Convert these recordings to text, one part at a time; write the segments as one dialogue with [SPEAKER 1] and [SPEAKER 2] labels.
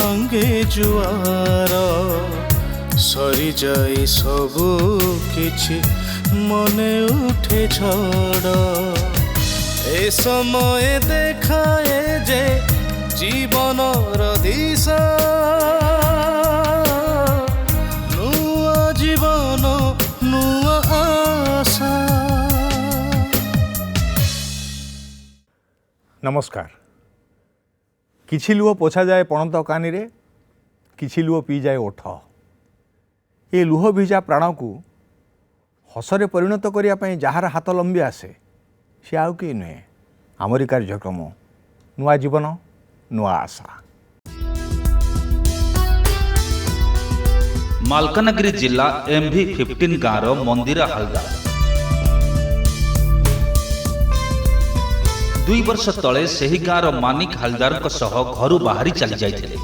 [SPEAKER 1] भांगे जुआर सरी जाए सबु किछि मने उठे झड़ ए समय देखाए जे जीवन दिशा नुआ जीवन नुआ आशा।
[SPEAKER 2] नमस्कार। किछि लुह पोछा जाए पणत कानी रे, किछि लुह पी जाए ओठ। ये लुह भिजा प्राण को हसरे परिणत करने जार हाथ लंबी आसे सी आउ कि नुहे आमरी कार्यक्रम नुआ जीवन नुआ आशा।
[SPEAKER 3] मालकानगिरी जिला MV15 गाँव मंदिरा हालदार 2 वर्ष तले सही गाँव मानिक हालदार घर बाहरी चली जाइथिले।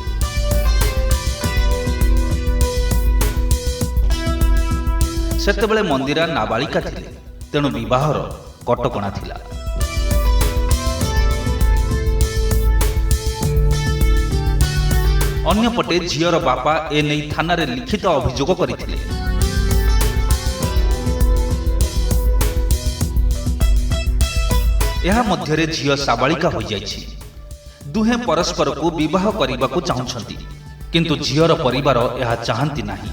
[SPEAKER 3] सेतेबेले मंदिरा नाबालिका थिले, तेणु विवाहर कटकणा थिला। अन्यपटे झीर बापा एने थाना रे लिखित अभियोग करथिले। यह मध्यरे झील साबालिका हो जाइछि। दुहे परस्पर को विवाह करने को चाहछंती, किंतु झीर परिवार यह चाहती नहीं।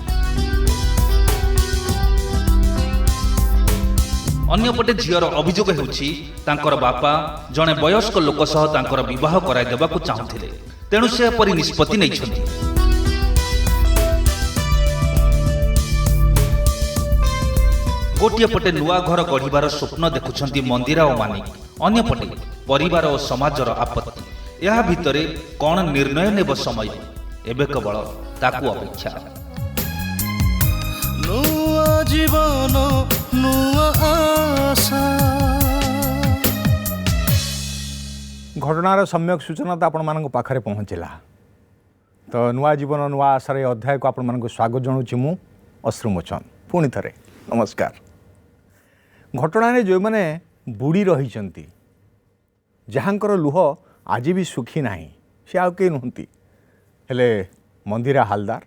[SPEAKER 3] अन्यपटे झीर अभियोग हेउछि तांकर बापा जने वयस्क लोक सह तांकर विवाह कराई देबा को चाहुथिले, तेणु से परि निष्पत्ति नैछंती। गोटिए पटे नुआ घर गढ़िबार स्वप्न देखुछंती मंदिरा और मानिक, अन्यपटे परिवार और समाजर आपत्ति। यह भितरे कौन निर्णय नेब समय एबे केवल ताकू अपेक्षा।
[SPEAKER 1] नुआ जीवन नुआ आशा।
[SPEAKER 2] घटनार सम्यक सूचना तो आपण मानक पाखरे पहुँचला। तो नुआ जीवन नुआ आशार अध्याय को आपण मानक स्वागत जनाऊँगी मु अश्रुमोचन। पुणी थरे नमस्कार। घटना जो मैंने बुड़ी रही जहाँकर लुह आज भी सुखी नहीं सी आउ कई नुहति हेले मंदिरा हालदार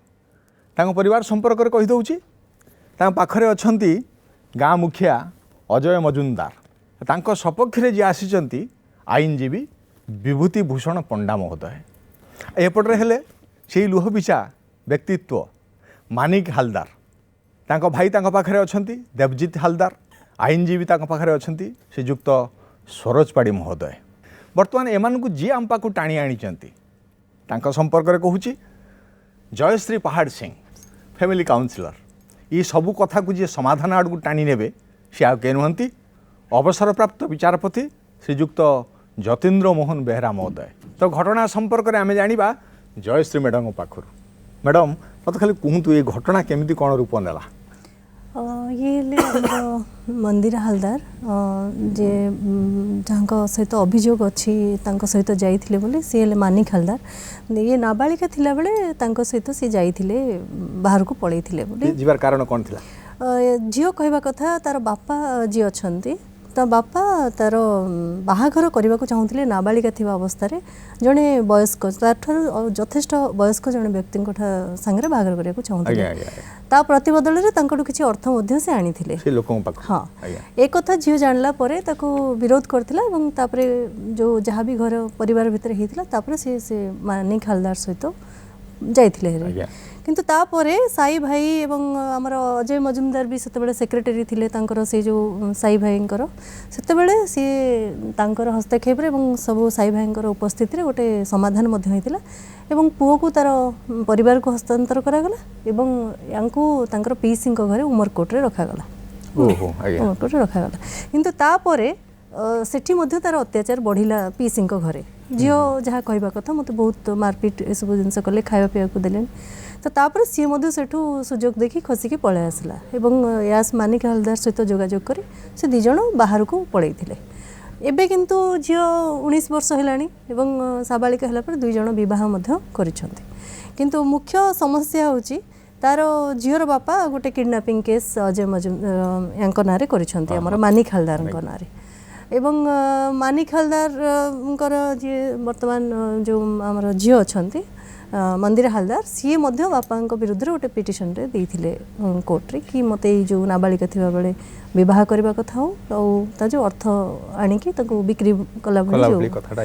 [SPEAKER 2] तांको परिवार संपर्क में कहीदे पाखरे अच्छी गाँ मुखिया अजय मजुमदार तांको सपक्ष जी आसी आईनजीवी विभूति भूषण पंडा महोदय। एपटे हेले से लुह बिचा व्यक्तित्व मानिक हालदार तांको भाई तांको पाखरे अच्छी देवजीत हालदार आईनजीवी तांको पाखरे अच्छी श्रीजुक्त सरोज पाड़ी महोदय। बर्तमान एमानकु जी आम पाखु टाणी आनिचंती तांको संपर्क में कहूँ जयश्री पहाड़ सिंह फैमिली काउंसिलर। ये सबू कथा को जी समाधान आड़ को टाणी नेबे सी आ के नुहंती अवसरप्राप्त विचारपति श्रीजुक्त जतीन्द्र मोहन बेहरा महोदय। तो घटना संपर्क में आम जाना जयश्री मैडम पाखर। मैडम मत खाली कहतु ये घटना केमिति कौन रूप नेला?
[SPEAKER 4] ये मंदिरा हालदार जे जहाँ सहित अभियोग अच्छी सहित जाइथिले बोले सी हेले मानिक हालदार। ये नाबालिका थिला बेले तांको सहित सी जाइथिले बाहर को पळैथिले बोले।
[SPEAKER 2] जीवार कारण कौन थिला? झियो कहवा कथा तार बापा जी अछंती, तो बापा तार बाहाघर करने को चाहूले नाबालिका थिबा अवस्था जड़े वयस्क यथेष्ट वयस्क जड़े व्यक्ति सांगे बाहाघर करने को चाहूले। ता प्रतिबदल में किसी अर्थ से आनी हाँ एक कथा झील जानला परे ताको विरोध करथिला एवं तापरे जो जहाँ भी घर परिवार भितर होता तापरे से मानिक हालदार सहित जाइथिले। किंतु तापरे साई भाई एवं आमर अजय मजुमदार भी सेतेबेले सेक्रेटरी थिले तांकर से जो साई भाईंकर सेतेबेले सी तांकर हस्तक्षेप एवं सब साई भाईंकर उपस्थिति रे गोटे समाधान मध्य होइतिला एवं पुओ को तार परिवार को हस्तांतर करागला एवं यांकू तांकर पीसी घरे उमरकोट रे रखागला। उमरकोट रे रखागला किंतु तापरे सेठी मध्य तार अत्याचार बढ़िला पीसी घरे। झील जहाँ कहवा कथा मत बहुत मारपीट ए सब जिनस कले खावा पीवा को देले। तो तापर सी सेठू सुजोग देखी खसिकी पळै आसला एवं यास मानिक हालदार सहित जोगाजोग करी से दी जण बाहर को पळैथिले। एबे किंतु झियो 19 वर्ष हेलानी एवं साबालिका हला पर 2 जण विवाह मध्य करिसंती। किंतु मुख्य समस्या होची तार झियोर बापा गोटे किडनैपिंग केस अजय मजुमदार यांको नारे करिसंती हमर मानिक हालदार को नारे एवं मानिक हालदार जी वर्तमान जो आमर झियो अछंती मंदिर हालदार सी बापा विरुद्ध गोटे पिटिशन रे देइथिले कोर्ट रे कि मते जो नाबालिका थिबा बेले विवाह करबा कथा हो ता जो अर्थ आनिकी ताको बिक्री कला भली
[SPEAKER 5] कथाटा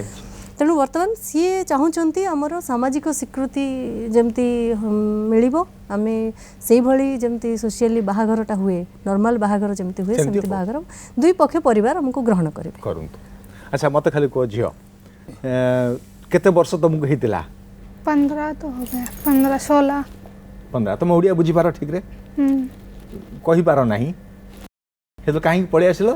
[SPEAKER 2] तेणु बर्तमान सी चाहूँगी आमर सामाजिक स्वीकृति जमती मिलिबो आमे से भली जमती सोशियली बाहाघरटा हुए नॉर्मल बाहाघर जमती हुए सेमती बाहाघर दुई पक्ष परिवार हमको ग्रहण करेबे
[SPEAKER 5] करंतु। अच्छा मते खाली को झियो केते वर्ष तुमको हितिला
[SPEAKER 6] 15 तो हो गया 15
[SPEAKER 5] तुम ओडिया बुझी पारो ठीक रे कहि पारो नहीं हे तो काहे पळे आसिलो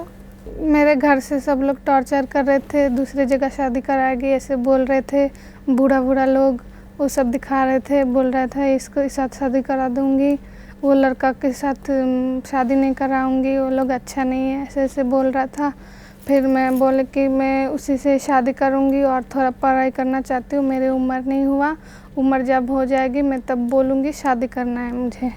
[SPEAKER 6] मेरे घर से सब लोग टॉर्चर कर रहे थे दूसरी जगह शादी कराएगी ऐसे बोल रहे थे बूढ़ा लोग वो सब दिखा रहे थे बोल रहा था इसको इस साथ शादी करा दूंगी वो लड़का के साथ शादी नहीं कराऊंगी वो लोग अच्छा नहीं है ऐसे ऐसे बोल रहा था। फिर मैं बोले कि मैं उसी से शादी करूंगी और थोड़ा पढ़ाई करना चाहती हूँ मेरी उम्र नहीं हुआ उम्र जब हो जाएगी मैं तब बोलूँगी शादी करना है मुझे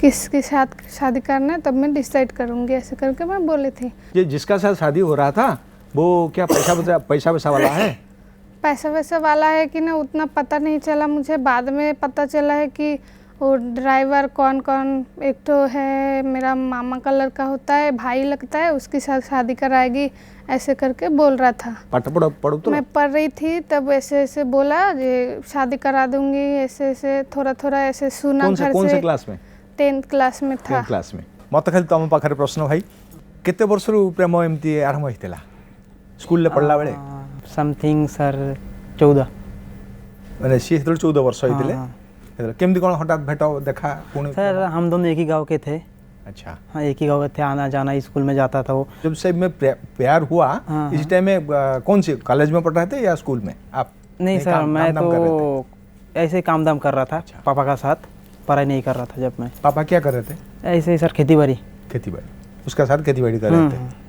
[SPEAKER 6] किसके साथ शादी करना है तब मैं डिसाइड करूंगी ऐसे करके मैं बोली थी।
[SPEAKER 5] ये जिसका साथ शादी हो रहा था वो क्या पैसा वैसा वाला है
[SPEAKER 6] पैसा वैसा वाला है कि ना उतना पता नहीं चला मुझे बाद में पता चला है कि वो ड्राइवर कौन एक तो है मेरा मामा का लड़का होता है भाई लगता है उसके साथ शादी कराएगी ऐसे करके बोल रहा था।
[SPEAKER 5] पढ़ो तो
[SPEAKER 6] मैं पढ़ रही थी तब ऐसे ऐसे बोला ये शादी करा दूंगी ऐसे ऐसे थोड़ा ऐसे सुना घर से।
[SPEAKER 5] कौन से क्लास में
[SPEAKER 6] 10th क्लास में था।
[SPEAKER 5] 10th क्लास में मत खाली तुम पाखरे प्रश्न भाई केते वर्ष रु प्रेम एमती आरंभ होइतला स्कूल ले पढ़ला बेले
[SPEAKER 7] समथिंग सर 14
[SPEAKER 5] माने सी 14 वर्ष होइतले केमती कोन हठात भेटो देखा पुणे
[SPEAKER 7] सर हम दोनों एक ही गांव के थे।
[SPEAKER 5] अच्छा
[SPEAKER 7] हाँ एक ही गांव के थे आना जाना स्कूल में जाता था वो
[SPEAKER 5] जब से में प्यार हुआ इस टाइम में कौन सी कॉलेज में पढ़ रहे थे या स्कूल में आप
[SPEAKER 7] नहीं सर मैं तो ऐसे काम दाम कर रहा था पापा का साथ पढ़ाई नहीं कर रहा था जब मैं।
[SPEAKER 5] पापा क्या कर रहे थे
[SPEAKER 7] ऐसे ही सर खेती बाड़ी
[SPEAKER 5] उसका साथ खेती बाड़ी कर रहे थे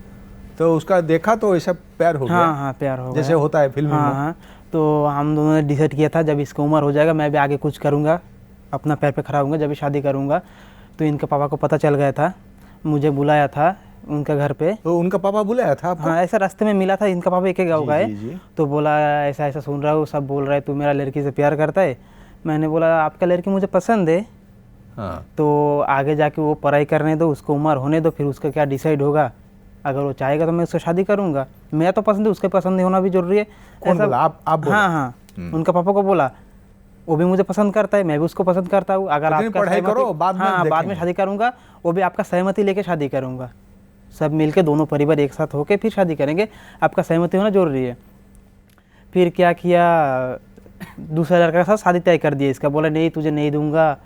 [SPEAKER 5] तो उसका देखा तो ऐसा प्यार हो गया।
[SPEAKER 7] हाँ प्यार हो गया
[SPEAKER 5] जैसे होता है फिल्म में।
[SPEAKER 7] हाँ तो हम दोनों ने डिसाइड किया था जब इसकी उम्र हो जाएगा मैं भी आगे कुछ करूँगा अपना पैर पे खड़ा होऊंगा जब भी शादी करूँगा। तो इनके पापा को पता चल गया था मुझे बुलाया था उनके घर पे।
[SPEAKER 5] तो उनका पापा बुलाया था आपको?
[SPEAKER 7] हाँ ऐसा रास्ते में मिला था इनका पापा एक गाँव का है तो बोला ऐसा ऐसा सुन रहा हूँ सब बोल रहा है तू मेरा लड़की से प्यार करता है। मैंने बोला आपका लड़की मुझे पसंद है
[SPEAKER 5] हाँ।
[SPEAKER 7] तो आगे जाके वो पढ़ाई करने दो उसको उम्र होने दो फिर उसका क्या डिसाइड होगा अगर वो चाहेगा तो मैं उससे शादी करूँगा। मेरा तो पसंद है उसके पसंद होना भी जरूरी है।
[SPEAKER 5] कौन बोला? आप बोला?
[SPEAKER 7] हाँ उनका पापा को बोला वो भी मुझे पसंद करता है मैं भी उसको पसंद करता हूँ। अगर आपका
[SPEAKER 5] पढ़ाई करो बाद में
[SPEAKER 7] शादी करूँगा वो भी आपका सहमति लेके शादी करूँगा सब मिलके दोनों परिवार एक साथ होके फिर शादी करेंगे आपका सहमति होना जरूरी है। फिर क्या किया दूसरा लड़का के साथ शादी तय कर दिया इसका बोला नहीं तुझे नहीं दूंगा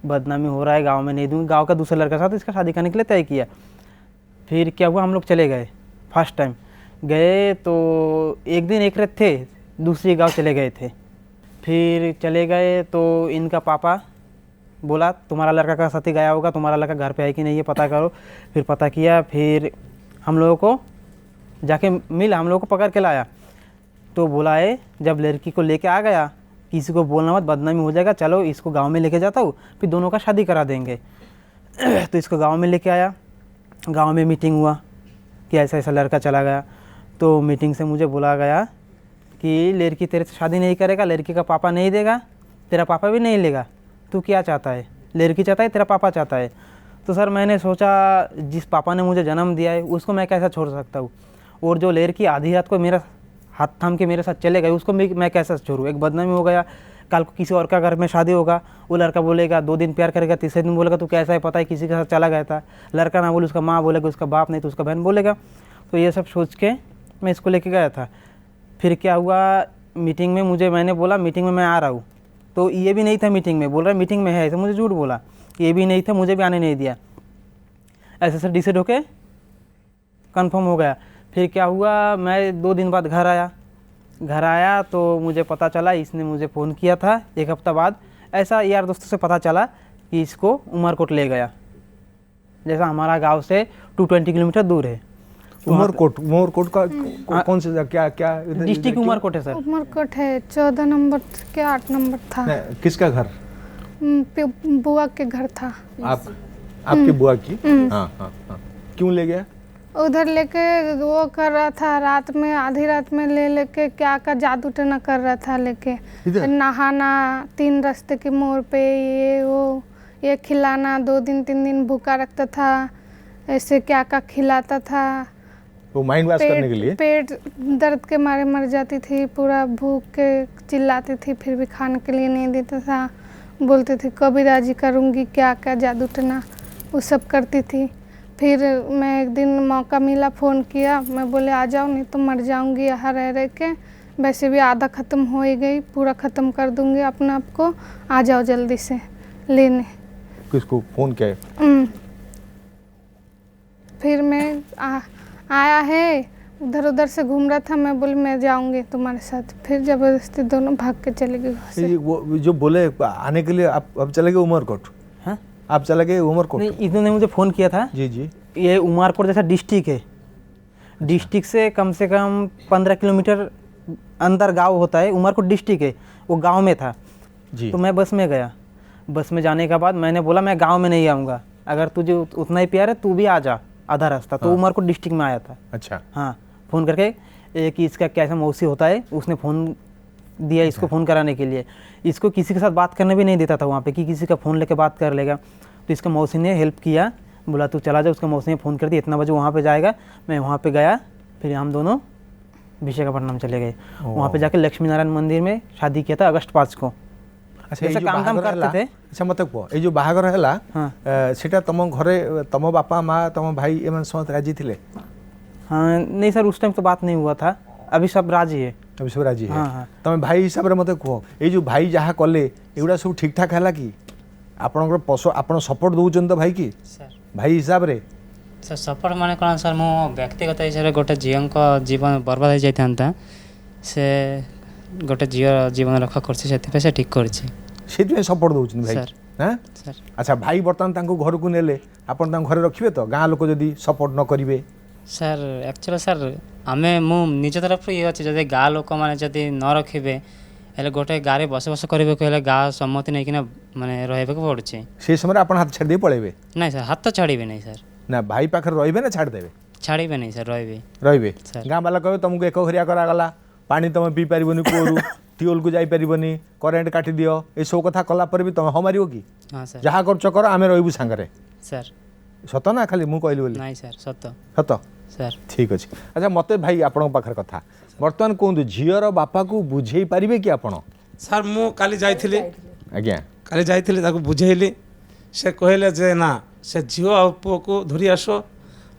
[SPEAKER 7] बदनामी हो रहा है गांव में नहीं दूंगा। गांव का दूसरा लड़का के साथ इसका शादी करने के लिए तय किया। फिर क्या हुआ हम लोग चले गए फर्स्ट टाइम गए तो एक दिन एक रात थे दूसरी गांव चले गए थे। फिर चले गए तो इनका पापा बोला तुम्हारा लड़का का साथी गया होगा तुम्हारा लड़का घर पे है कि नहीं है पता करो। फिर पता किया फिर हम लोगों को जाके मिला हम लोगों को पकड़ के लाया तो बुलाए जब लड़की को लेके आ गया किसी को बोलना मत बदनामी हो जाएगा चलो इसको गांव में लेके जाता हूँ फिर दोनों का शादी करा देंगे। तो इसको गांव में लेके आया गांव में मीटिंग हुआ कि ऐसा ऐसा लड़का चला गया। तो मीटिंग से मुझे बुला गया कि लड़की तेरे से शादी नहीं करेगा लड़की का पापा नहीं देगा तेरा पापा भी नहीं लेगा तू क्या चाहता है लड़की चाहता है तेरा पापा चाहता है। तो सर मैंने सोचा जिस पापा ने मुझे जन्म दिया है उसको मैं कैसा छोड़ सकता हूँ और जो लड़की आधी रात को मेरा हाथ थाम के मेरे साथ चले गए उसको मैं कैसा छोड़ूँ। एक बदनामी हो गया कल को किसी और का घर में शादी होगा वो लड़का बोलेगा 2 दिन प्यार करेगा तीसरे दिन बोलेगा तू कैसा है पता है किसी के साथ चला गया था। लड़का ना बोले उसका माँ बोलेगा उसका बाप नहीं तो उसका बहन बोलेगा। तो ये सब सोच के मैं इसको लेके गया था। फिर क्या हुआ मीटिंग में मैंने बोला मीटिंग में मैं आ रहा हूँ तो ये भी नहीं था मीटिंग में बोल रहा है मीटिंग में है ऐसे मुझे झूठ बोला ये भी नहीं था मुझे भी आने नहीं दिया। ऐसे से डिसाइड होके कंफर्म हो गया। फिर क्या हुआ मैं 2 दिन बाद घर आया तो मुझे पता चला इसने मुझे फ़ोन किया था 1 हफ्ता बाद। ऐसा यार दोस्तों से पता चला कि इसको उमरकोट ले गया जैसा हमारा गांव से 220 किलोमीटर दूर है।
[SPEAKER 5] उमरकोट का कौन से क्या
[SPEAKER 7] डिस्ट्रिक्ट उमरकोट है सर।
[SPEAKER 6] उमरकोट है 14 नंबर के 8 नंबर था।
[SPEAKER 5] किसका घर?
[SPEAKER 6] बुआ के घर था।
[SPEAKER 5] आपकी बुआ की? हाँ। क्यों ले गया?
[SPEAKER 6] उधर लेके वो कर रहा था, रात में आधी रात में ले लेके क्या का जादू टना कर रहा था लेके।
[SPEAKER 5] इधर?
[SPEAKER 6] नहाना 3 रास्ते के मोड़ पे, ये वो ये खिलाना, 2 दिन 3 दिन भूखा रखता था, ऐसे क्या का खिलाता था।
[SPEAKER 5] वो माइंड वॉश करने के लिए?
[SPEAKER 6] पेट दर्द के मारे मर जाती थी, पूरा भूख के चिल्लाती थी, फिर भी खाने के लिए नहीं देता था। बोलती थी कबीराजी करूँगी, क्या क्या जादू टना वो सब करती थी। फिर मैं एक दिन मौका मिला, फ़ोन किया, मैं बोले आ जाओ नहीं तो मर जाऊँगी यहाँ रह रह के। वैसे भी आधा ख़त्म हो ही गई, पूरा ख़त्म कर दूँगी अपने आप को, आ जाओ जल्दी से लेने।
[SPEAKER 5] किसको फ़ोन किया?
[SPEAKER 6] फिर मैं आया है, उधर उधर से घूम रहा था, मैं बोली मैं जाऊंगी तुम्हारे साथ। फिर ज़बरदस्ती दोनों भाग के चले गए घर से।
[SPEAKER 5] वो जो बोले आने के लिए आप अब चले गए उमरकोट?
[SPEAKER 7] हाँ,
[SPEAKER 5] आप चले गए उमरकोट?
[SPEAKER 7] नहीं, इन्होंने मुझे फ़ोन किया था।
[SPEAKER 5] जी जी।
[SPEAKER 7] ये उमरकोट जैसा डिस्ट्रिक्ट है, डिस्ट्रिक्ट से कम 15 किलोमीटर अंदर गांव होता है। उमरकोट डिस्ट्रिक्ट है, वो गांव में था
[SPEAKER 5] जी।
[SPEAKER 7] तो मैं बस में गया। बस में जाने के बाद मैंने बोला मैं गांव में नहीं आऊँगा, अगर तुझे उतना ही प्यार है तू भी आ जा आधा रास्ता। तो उमरकोट डिस्ट्रिक्ट में आया था।
[SPEAKER 5] अच्छा।
[SPEAKER 7] हाँ, फ़ोन करके एक इसका कैसा मौसी होता है उसने फ़ोन दिया इसको फ़ोन कराने के लिए। इसको किसी के साथ बात करने भी नहीं देता था वहाँ पे कि किसी का फ़ोन लेके बात कर लेगा। तो इसका मौसी ने हेल्प किया, बोला तू चला जा। उसका मौसी ने फ़ोन कर दिया इतना बजे वहाँ पे जाएगा। मैं वहाँ पे गया, फिर हम दोनों विशाखापट्टनम चले गए। वहाँ पे जाके लक्ष्मी नारायण मंदिर में शादी किया था अगस्त 5 को।
[SPEAKER 5] अच्छा,
[SPEAKER 7] ऐसे काम काम करते थे।
[SPEAKER 5] अच्छा मत कह, ये जो बाहागर है
[SPEAKER 7] हाँ।
[SPEAKER 5] सेटा तुम घरे तुम बापा माँ तुम भाई एम समस्त राजी थे?
[SPEAKER 7] हाँ नहीं सर, उस टाइम तो बात नहीं हुआ था, अभी सब राजी है।
[SPEAKER 5] अभी सब राजी है?
[SPEAKER 7] हाँ, हाँ।
[SPEAKER 5] तुम भाई हिसाब से मत कह, ये जो भाई जहाँ कले एगुड़ा सब ठीक ठाक है कि आपनकर पशु आप सपोर्ट दौरान तो भाई की भाई हिसाब से?
[SPEAKER 8] सर सपोर्ट माने कौन सर, मो व्यक्तिगत हिसाब से गोटे झील को जीवन बर्बाद हो जाता से गोटे झील जीवन रक्षा कर ठीक कर
[SPEAKER 5] सपोर्ट दौरान भाई?
[SPEAKER 8] सर।
[SPEAKER 5] हाँ?
[SPEAKER 8] सर
[SPEAKER 5] अच्छा, भाई बर्तमान घर को नेले आपन घरे रखिए तो गाँ लोक जदि सपोर्ट न करेंगे?
[SPEAKER 8] सर एक्चुअली सर आमे मु निज तरफ ये अच्छे जब गाँ लोक मैंने जदि न रखिए हेल्ले गोटे गाँव बसबास करेंगे गाँ सम्मति नहीं कि माने रहा पड़े
[SPEAKER 5] से समय आप हाथ छाड़ दे पड़े?
[SPEAKER 8] नहीं सर, हाथ तो छाड़े नहीं सर।
[SPEAKER 5] ना भाई पाखे रे ना छाड़देवे?
[SPEAKER 8] छाड़े नहीं सर,
[SPEAKER 5] रे
[SPEAKER 8] सर।
[SPEAKER 5] गाँ वाला कहे तुमको एक घरिया करागला, पानी तुम पी पार कूर ट्यूबवेल को जापर, करेन्ट काटी दियो, ये सब कथा कलापर भी तुम हाँ मार कि?
[SPEAKER 8] हाँ सर।
[SPEAKER 5] जहाँ कर कर आम रू सांगे?
[SPEAKER 8] सर
[SPEAKER 5] सत ना खाली मुझे कहली बोली?
[SPEAKER 8] नहीं सर, सत
[SPEAKER 5] सत
[SPEAKER 8] सर।
[SPEAKER 5] ठीक अच्छे। अच्छा मत भाई आपण पाखे कथा बर्तमान कहतु झीर बापा को बुझे पारे कि आप?
[SPEAKER 9] सर मु काली जाइथिली,
[SPEAKER 5] आज्ञा
[SPEAKER 9] काली जाइथिली ताको बुझेइली, से कहले जे ना से झील आ पुओ को धरी आसो,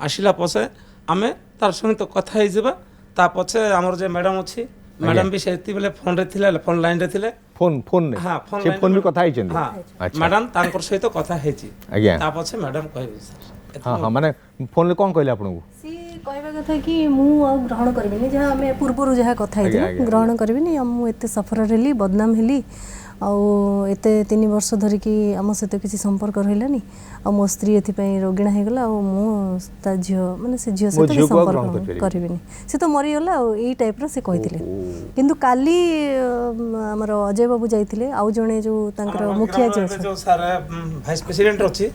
[SPEAKER 9] आसला पछे आमे तार सहित कथा हो जावा। ता पछे हमर जे मैडम अछि, मैडम भी सेति बेले फोन रे थिले, फोन लाइन रे थिले।
[SPEAKER 5] फोन फोन ने?
[SPEAKER 9] हाँ, फोन
[SPEAKER 5] से
[SPEAKER 9] लाइन
[SPEAKER 5] फोन भी
[SPEAKER 9] रे-
[SPEAKER 5] कथा ही
[SPEAKER 9] हाँ,
[SPEAKER 5] अच्छा।
[SPEAKER 9] मैडम तांकर सहित कथा हेछि।
[SPEAKER 5] आज्ञा।
[SPEAKER 9] ता पछे मैडम कहबे सर।
[SPEAKER 5] हाँ हाँ, माने फोन कौन कहले आपको?
[SPEAKER 2] सी कहवा कथा कि मु ग्रहण करबिनी जहाँ आम पूर्वर जहाँ कथा
[SPEAKER 5] आज्ञा।
[SPEAKER 2] ग्रहण करबिनी। मु एते सफर हेली, बदनाम हेली, आते 3 वर्ष धरिकी आम सहित किसी संपर्क रहिलानी। आ मो स्त्री एथिपाई रोगिणा हेगला, मु ता झियो माने से झियो सहित
[SPEAKER 5] झियो को ग्रहण
[SPEAKER 2] संपर्क
[SPEAKER 5] करबेनी।
[SPEAKER 2] करबिनी। से तो मरीगला, एई टाइप रो से कहिथिले। किंतु काली हमर अजय बाबू जाइथिले, आउ जणे जो तांकर मुखिया जे
[SPEAKER 9] जो सर वाइस प्रेसिडेंट अछि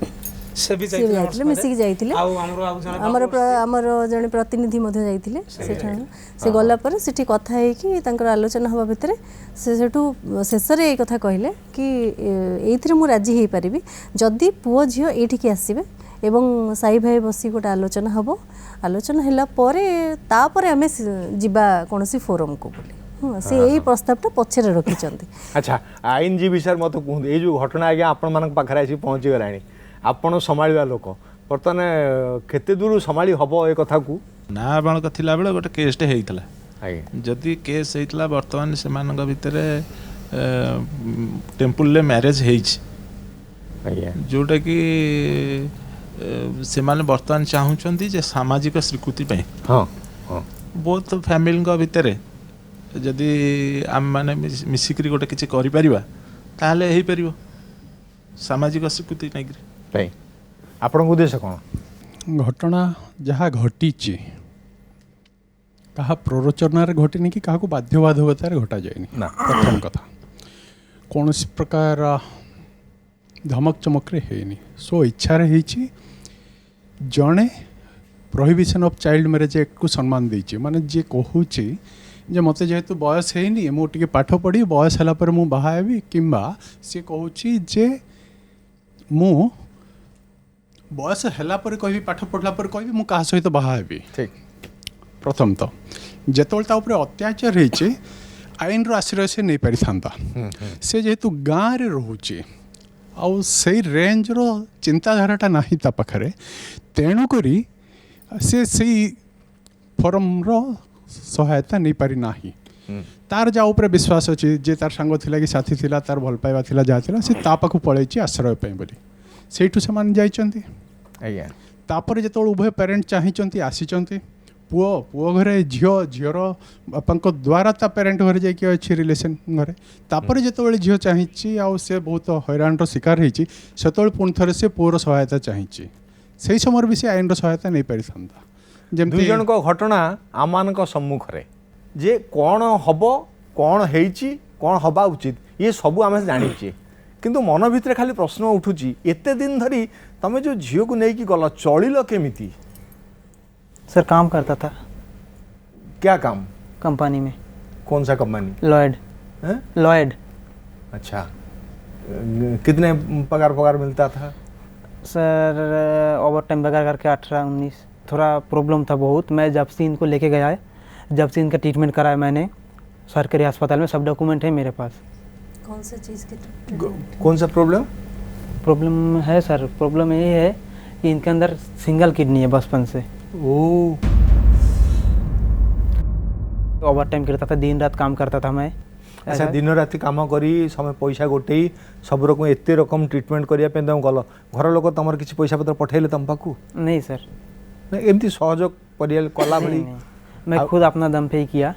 [SPEAKER 9] से भी
[SPEAKER 2] से जाइथिले, मिसिक जाइथिले।
[SPEAKER 9] आउ हमरो जने
[SPEAKER 2] आमर जड़े प्रतिनिधि जाइथिले सेठा। से गला पर सेठी कथा है कि तांकर आलोचना हवा भितरे से सेठू शेष रे ए कथा कहले कि एइथिरे मु राजी हेई परिबी जदि पुओ झियो एठिकी आसीबे एवं साई भाई बसी गोटे आलोचना हबो। आलोचना हैला परे तापरे आमे जिबा कोनोसी फोरम को बोली से यही प्रस्तावटा पछरे रखिचंती।
[SPEAKER 5] अच्छा, आईनजीवी सर मत कहते ये जो घटना आज्ञा आपण मान पाखे आसी पहुँची गलानी, आपण संभाळिबा लोक बर्तमान केते दूर संभाळी हबो ए कथा को?
[SPEAKER 10] नाबालक थिला बेले गोटे केसटे हेइतला,
[SPEAKER 5] आज्ञा
[SPEAKER 10] जदि केस हेइतला वर्तमान सेमानक भितरे टेम्पल मैरेज हेइछि,
[SPEAKER 5] आज्ञा
[SPEAKER 10] जोटा कि सेमाने वर्तमान चाहूचंती जे सामाजिक स्वीकृति पे
[SPEAKER 5] हाँ हाँ
[SPEAKER 10] बहुत फैमिली भितरे जदि आम माने मिसिकरी गोटे किछि करि परिबा ताले हेइ परिबो सामाजिक स्वीकृति नै करी
[SPEAKER 5] नहीं आपण उद्देश्य कौन?
[SPEAKER 11] घटना जहाँ घटी कहा प्ररोचनार घटनी कि क्या बाध्यबाधकतार घटा जाए
[SPEAKER 5] ना।
[SPEAKER 11] प्रथम कथा कौन प्रकार धमक चमक रे है सो इच्छा रे जड़े prohibition of child marriage act को सम्मान देछि माने जे कहूछि जे मते जेहेतु बयस हेनी मु टिके पाठ पढ़ी बयस हला पर मु बाहा हेबी किंबा से कहूछि जे मु बयस हला पर कहबी पाठ पढ़ला पर कहबी मु कहा सहित बाहा हेबी
[SPEAKER 5] ठीक
[SPEAKER 11] प्रथम तो जेतोल ता ऊपर अत्याचार हेछि आईन रो आश्रय से नहीं पारि थांता से जेहेतु गाँव रे रहूछि आउ से रेंज रो चिंताधाराटा नाही ता पाखरे तेणु करी से फॉर्म रो सहायता नहीं पारि नाही तार जा ऊपर विश्वास अच्छी जे तार सांग थिला कि साथी थिला तार भल पाइबा थिला जा थिला से ता पाखु पळैछि आश्रय पई बोली सेठु से मान जाइचंती
[SPEAKER 5] आज्ञा
[SPEAKER 11] तापर जेतोल उभय पेरेंट चाहिचंती आसीचंती पुओ घरे झीर बापा द्वारा ता पेरेंट घरे जाकि अच्छी रिलेसन घरे तापर जेतोल झील चाहिए आउ से बहुत हैरान शिकार होती से पुणी थे से पुओर सहायता चाहिए से समय भी से आईन सहायता नहीं पारि था
[SPEAKER 5] दुई जन को घटना आम सम्मुख रे जे कौन हम कौन होइछि कौन हवा उचित ये सब आम जानीचे किंतु मन भितर खाली प्रश्न उठुची एते दिन धरी तमे जो झील को लेकिन गल चलिल केमिति
[SPEAKER 7] सर काम करता था।
[SPEAKER 5] क्या काम?
[SPEAKER 7] कंपनी में।
[SPEAKER 5] कौन सा कंपनी?
[SPEAKER 7] लॉयड। लॉयड।
[SPEAKER 5] अच्छा कितने पगार मिलता था?
[SPEAKER 7] सर ओवर टाइम वगैरह करके 18-19 थोड़ा प्रॉब्लम था बहुत। मैं जब से इनको लेके गया है जब से इनका ट्रीटमेंट कराया मैंने सरकारी अस्पताल में सब डॉक्यूमेंट है मेरे पास।
[SPEAKER 2] कौन सा चीज़ की?
[SPEAKER 5] कौन सा प्रॉब्लम
[SPEAKER 7] है सर? प्रॉब्लम ये है कि इनके अंदर सिंगल किडनी है बचपन से।
[SPEAKER 5] ओह
[SPEAKER 7] ओवर टाइम करता था, दिन रात काम करता था मैं।
[SPEAKER 5] अच्छा दिन राति काम करी समय पैसा गोटे सब रकम एते रकम ट्रीटमेंट करिया पे तुम गल घर लोक तमर किसी पैसा पत्र पठेले तुम पाकू?
[SPEAKER 7] नहीं सर,
[SPEAKER 5] एमती सहयोग करिया कला भली
[SPEAKER 7] मैं खुद अपना दम पे ही किया।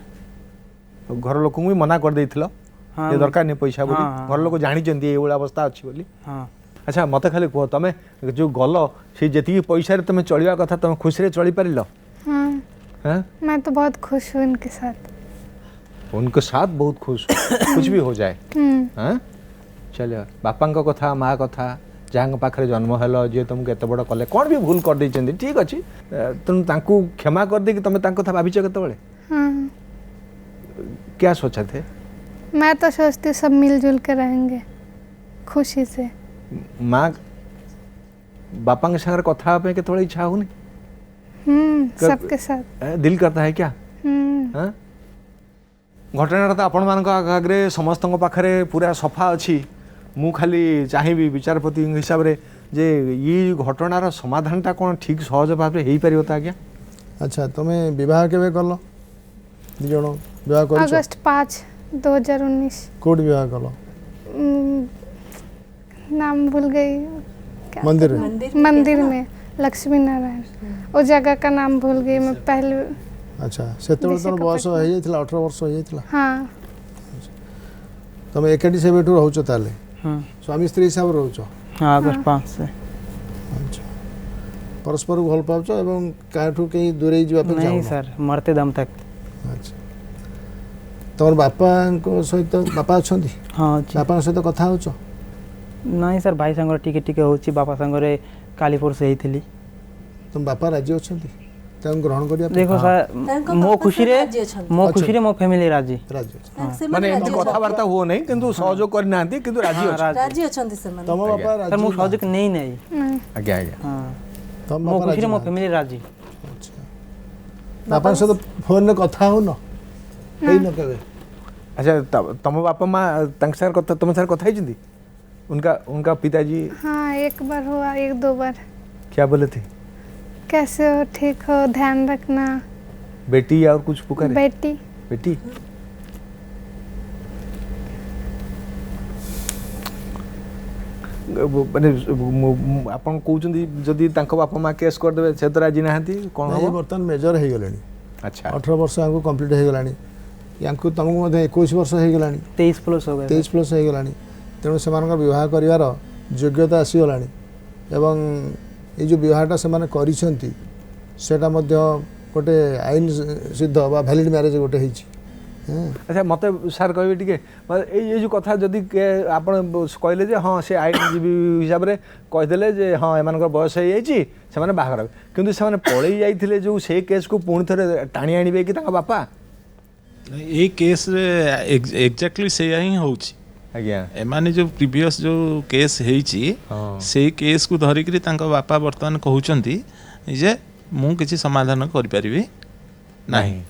[SPEAKER 5] घर लोक भी मना कर देथिलो ये दरकार नहीं पैसा बोली? घर लोक जानी चंदी ए वाला अवस्था अछि बोली?
[SPEAKER 7] हां।
[SPEAKER 5] अच्छा मत खाली कह तमें जो गल से जी पैसा तुम चलवा कथा तुम खुशी रे चली पारिल?
[SPEAKER 6] हाँ, मैं तो बहुत खुश हूँ इनके साथ।
[SPEAKER 5] उनके साथ बहुत खुश कुछ भी हो जाए। हाँ चलिए बापा कथा माँ कथा जहाँ पाखे जन्म हेल जी तुमको एत बड़ कले कौन भी भूल कर देते ठीक अच्छे तुम तांकू क्षमा कर दे कि तुम कथा भाविच केतबेले? क्या सोचा थे?
[SPEAKER 6] मैं तो सोचती सब मिलजुल के रहेंगे खुशी से।
[SPEAKER 5] माँ बापा के साथ कथा पे केतबेले इच्छा होनी?
[SPEAKER 6] सबके साथ
[SPEAKER 5] दिल करता है क्या? हाँ घटना तो आपण मान आगे समस्त पाखे पूरा सफा अच्छी मु खाली चाहिए विचारपति हिसाब से जे ये घटनार समाधानटा कौन ठीक सहज भाव हो पार तो आज्ञा?
[SPEAKER 12] अच्छा तुम्हें विवाह केबे कल? दी जण विवाह कर?
[SPEAKER 6] अगस्त 5, 2019।
[SPEAKER 12] कोड विवाह कल?
[SPEAKER 6] नाम भूल गई। मंदिर में लक्ष्मी नारायण वो जगह का नाम भूल गई मैं पहले।
[SPEAKER 12] अच्छा से तो बयस हो जाइथिला 18 वर्ष हो जाइथिला?
[SPEAKER 6] हां।
[SPEAKER 12] तुम एकेडी से बेठू रहउछ ताले?
[SPEAKER 7] हां।
[SPEAKER 12] स्वामी स्त्री हिसाब रहउछ?
[SPEAKER 7] हां अगस्त 5 से।
[SPEAKER 12] अच्छा परस्पर भल पाउछ एवं काठू के दूरे जीवा पे जाऊ?
[SPEAKER 7] नहीं सर मरते दम तक।
[SPEAKER 12] अच्छा तोर बापा को सहित बापा अछंती?
[SPEAKER 7] हां
[SPEAKER 12] बापा सहित कथा होछ?
[SPEAKER 7] नहीं सर भाई संग टिके होची बापा संगरे कालीपुर से ही थी।
[SPEAKER 12] तुम बापा राज्य अछंती ग्रहण करिया?
[SPEAKER 7] देखो सर मो खुशी रे मो फैमिली राजी
[SPEAKER 5] माने एमती कथावार्ता हो नहीं किंतु सहयोग कर नांती किंतु
[SPEAKER 2] राजी अछंती से माने
[SPEAKER 12] तम बापा राजी?
[SPEAKER 7] सर मो सहयोग नहीं
[SPEAKER 5] आज्ञा आज्ञा।
[SPEAKER 7] हां
[SPEAKER 12] तम
[SPEAKER 7] मो खुशी रे मो फैमिली राजी।
[SPEAKER 12] अच्छा बापा से तो फोन में कथा हो न हेई न केबे?
[SPEAKER 5] अच्छा तम बापा मां तंक सार कथा तुम सार कथा हिजंदी उनका पिताजी?
[SPEAKER 6] हाँ एक बार हुआ 1-2 बार।
[SPEAKER 5] क्या बोले थे?
[SPEAKER 6] कैसे हो, ठीक हो, ध्यान रखना।
[SPEAKER 5] बेटी या और कुछ पुकारे? बेटी माने आपन कहउचंदी जदी तांको बापा मां केस कर देबे से तो राजी नाहंती कोन हो?
[SPEAKER 12] बर्तन मेजर हे गलेनी।
[SPEAKER 5] अच्छा
[SPEAKER 12] 18 वर्ष आगु कंप्लीट हे गलानी यांकु तमको मध्ये 21 वर्ष हे गलानी।
[SPEAKER 7] 23 प्लस हो गया।
[SPEAKER 12] 23 प्लस हे गलानी तेणु से विवाह करिवार योग्यता आसी गलानी एवं ये जो विवाहटा से माने करिसेंती सेटा मध्य गोटे आईन सिद्ध बा वैलिड मैरिज गोटे हिची
[SPEAKER 5] अच्छा मत सार कहे टी ये कथा जदि आप कहले हाँ से आईनजीवी हिसाब से कहीदे जे हाँ एम बयस हो बाहर किंतु से पलि जाते जो से केस को पुणी थे टाणी आणवे कि बापा
[SPEAKER 10] ये केस एक्जाक्टली से ही होची
[SPEAKER 5] आज्ञा
[SPEAKER 10] एमाने जो प्रीवियस जो केस हेची से केस को धरिकरी तांका बापा वर्तमान कहउचंती जे मु किछि समाधान करि परिबे नाही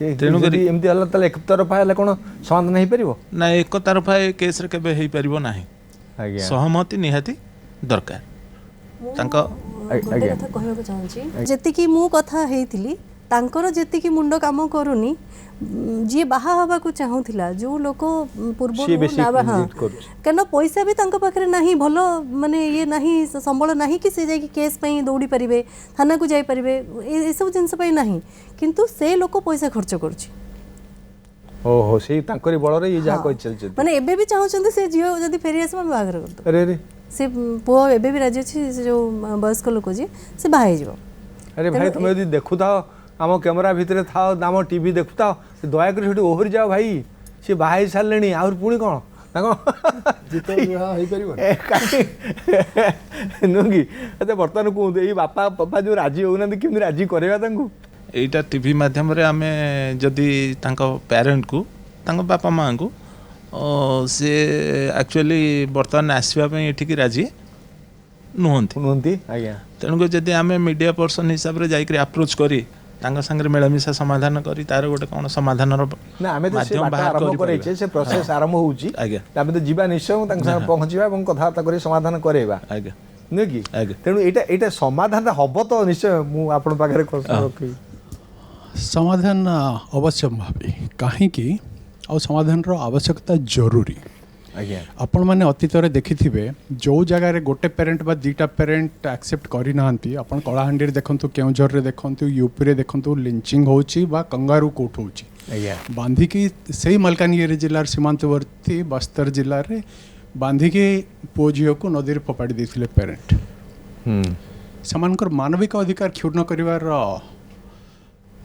[SPEAKER 5] तेणु करी एमती हला तले एक तरफा हला कोन समाधान हे परिबो
[SPEAKER 10] ना एक तरफा ए केस रे केबे हे परिबो नाही
[SPEAKER 5] आज्ञा
[SPEAKER 10] सहमति निहाती दरकार तांका
[SPEAKER 2] आज्ञा कथा कहबो चाहूची जेतिकी मु कथा हेइतिली तांकर जेतिकी मुंड काम करूनी जी बाहा हवा को चाहूला जो लोक पूर्व कहना पैसा भी तांको पाखरे नहीं भलो माने ये नहीं संबल नहीं कि से जाई केस पई दौड़ी परिबे थाना को जाई परिबे ए सब जिंस पई नहीं किंतु से लोक पैसा खर्च करछि
[SPEAKER 5] ओहो से तांकरी बळ रे ये जा कहि चल चल
[SPEAKER 2] माने एबे भी चाहउछन से जियो जदी फेरी आसे हम बागर कर दो
[SPEAKER 5] अरे रे
[SPEAKER 2] से पो एबे भी राजी अछि से जो वयस्क लोक जी से बाहे जिवो
[SPEAKER 5] अरे भाई तुम यदि देखु था आम कैमेरा भितर था आम टीवी देखुता दयाकोरी ओहरी जाओ भाई सी बाहर सारे आहुरी पुणी कौन नुह कि अच्छा बर्तमान कहते ये बापा पापा जो राजी होना केमी राजी करवा
[SPEAKER 10] एटा टीवी माध्यम रे आमे जदि तांको पेरेंट को तांको बापा माँ को से एक्चुअली बर्तमान आसवा पे एठिकी राजी नुहंती
[SPEAKER 5] आज्ञा
[SPEAKER 10] तेणुक जदि आमे मीडिया पर्सन हिसाब रे जाइकरी अप्रोच करी तांका संगे मिलामिशा समाधान करी तार गोटे कौन समाधान
[SPEAKER 5] ना आमे तो से बाटा आरंभ करे से प्रोसेस आरंभ होउची
[SPEAKER 10] आज्ञा
[SPEAKER 5] आमे तो जीवा निश्चय तांका संगे पहुंचीबा एवं कथाबार्ता करी समाधान करेबा
[SPEAKER 10] आज्ञा
[SPEAKER 5] न कि तेणु एटा समाधान हबो तो निश्चय मु आपण पाखरे रखी
[SPEAKER 11] समाधान अवश्य भावी कहीं और समाधान आवश्यकता जरूरी
[SPEAKER 5] आज्ञा
[SPEAKER 11] आपण मैंने अतीत देखिथिबे जो जगह गोटे पेरेंट बा दीटा पेरेंट एक्सेप्ट करी नांती आपण कलाहांडी देखंतु केउझर रे देखंतु यूपी रे देखंतु लिंचिंग होची बा कंगारू कोट होची
[SPEAKER 5] आज्ञा
[SPEAKER 11] बांधिकी सही मलकानगिरी जिलार सीमांतवर्ती बस्तर जिले रे बांधिकी पुओ झील को नदी रे फोपाड़ी देथिले पेरेंट समानकर मानविक अधिकार क्षुण्ण करिवार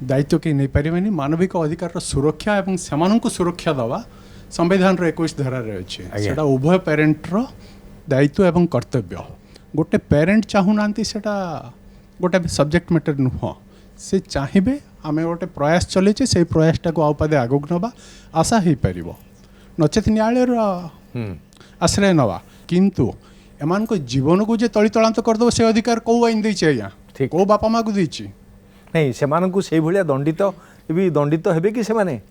[SPEAKER 11] दायित्व के नहीं पारिबेनी मानविक अधिकार सुरक्षा एवं सेमानंकु सुरक्षा दवा संविधान 21 धारा अच्छे सेटा उभय पेरेंट रो दायित्व एवं कर्तव्य गोटे पेरेंट चाहूना गोटे सब्जेक्ट मैटर नुह से चाहिए आम गोटे प्रयास चलेचे से प्रयासटा को आउपादे आगक नवा आशा हो पार नचेत न्यायालय आश्रय नवा किंतु एमान को जीवन को जे तली तलांत करदो से अधिकार कौ आईन देछि आज्ञा कौ बापा माँ को देछि
[SPEAKER 5] नहीं से भाया दंडित भी दंडित हेबे कि सेमाने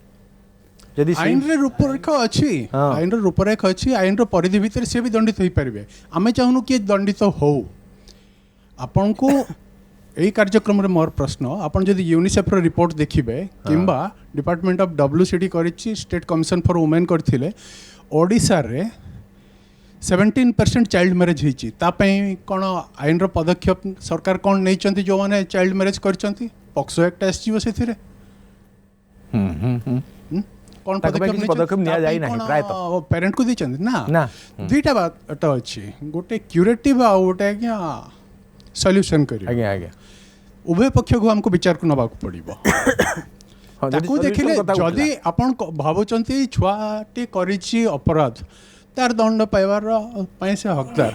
[SPEAKER 11] जदि आईन रे रूपरेखा अच्छी आईन रे रूपरेखा अच्छी आईन रो परिधि भितर से भी दंडित हो पारे आमे चाहूनु कि दंडित हो आपन को यही कार्यक्रम रे मोर प्रश्न आपन जदि यूनिसेफ रो रिपोर्ट देखिबे किंबा डिपार्टमेंट ऑफ डब्ल्यूसीडी करिछि स्टेट कमिशन फॉर वुमेन करथिले ओडिसा रे 17% चाइल्ड मैरेज होती कौन आईन पदक्षेप सरकार कौन नहीं जो मैंने चाइल्ड मैरेज कर पॉक्सो एक्ट आसो से कौन
[SPEAKER 5] पदक्षेप
[SPEAKER 11] पेरेंट को देते ना दुईटा बात अच्छी गोटे क्यूरेटिव आ गोटे आज्ञा सल्यूशन कर उभय पक्ष को हमको विचार को नवा पड़ो देखिले जदि आपन भावुंट छुआटी करिछि अपराध तार दंड पाइबार से हकदार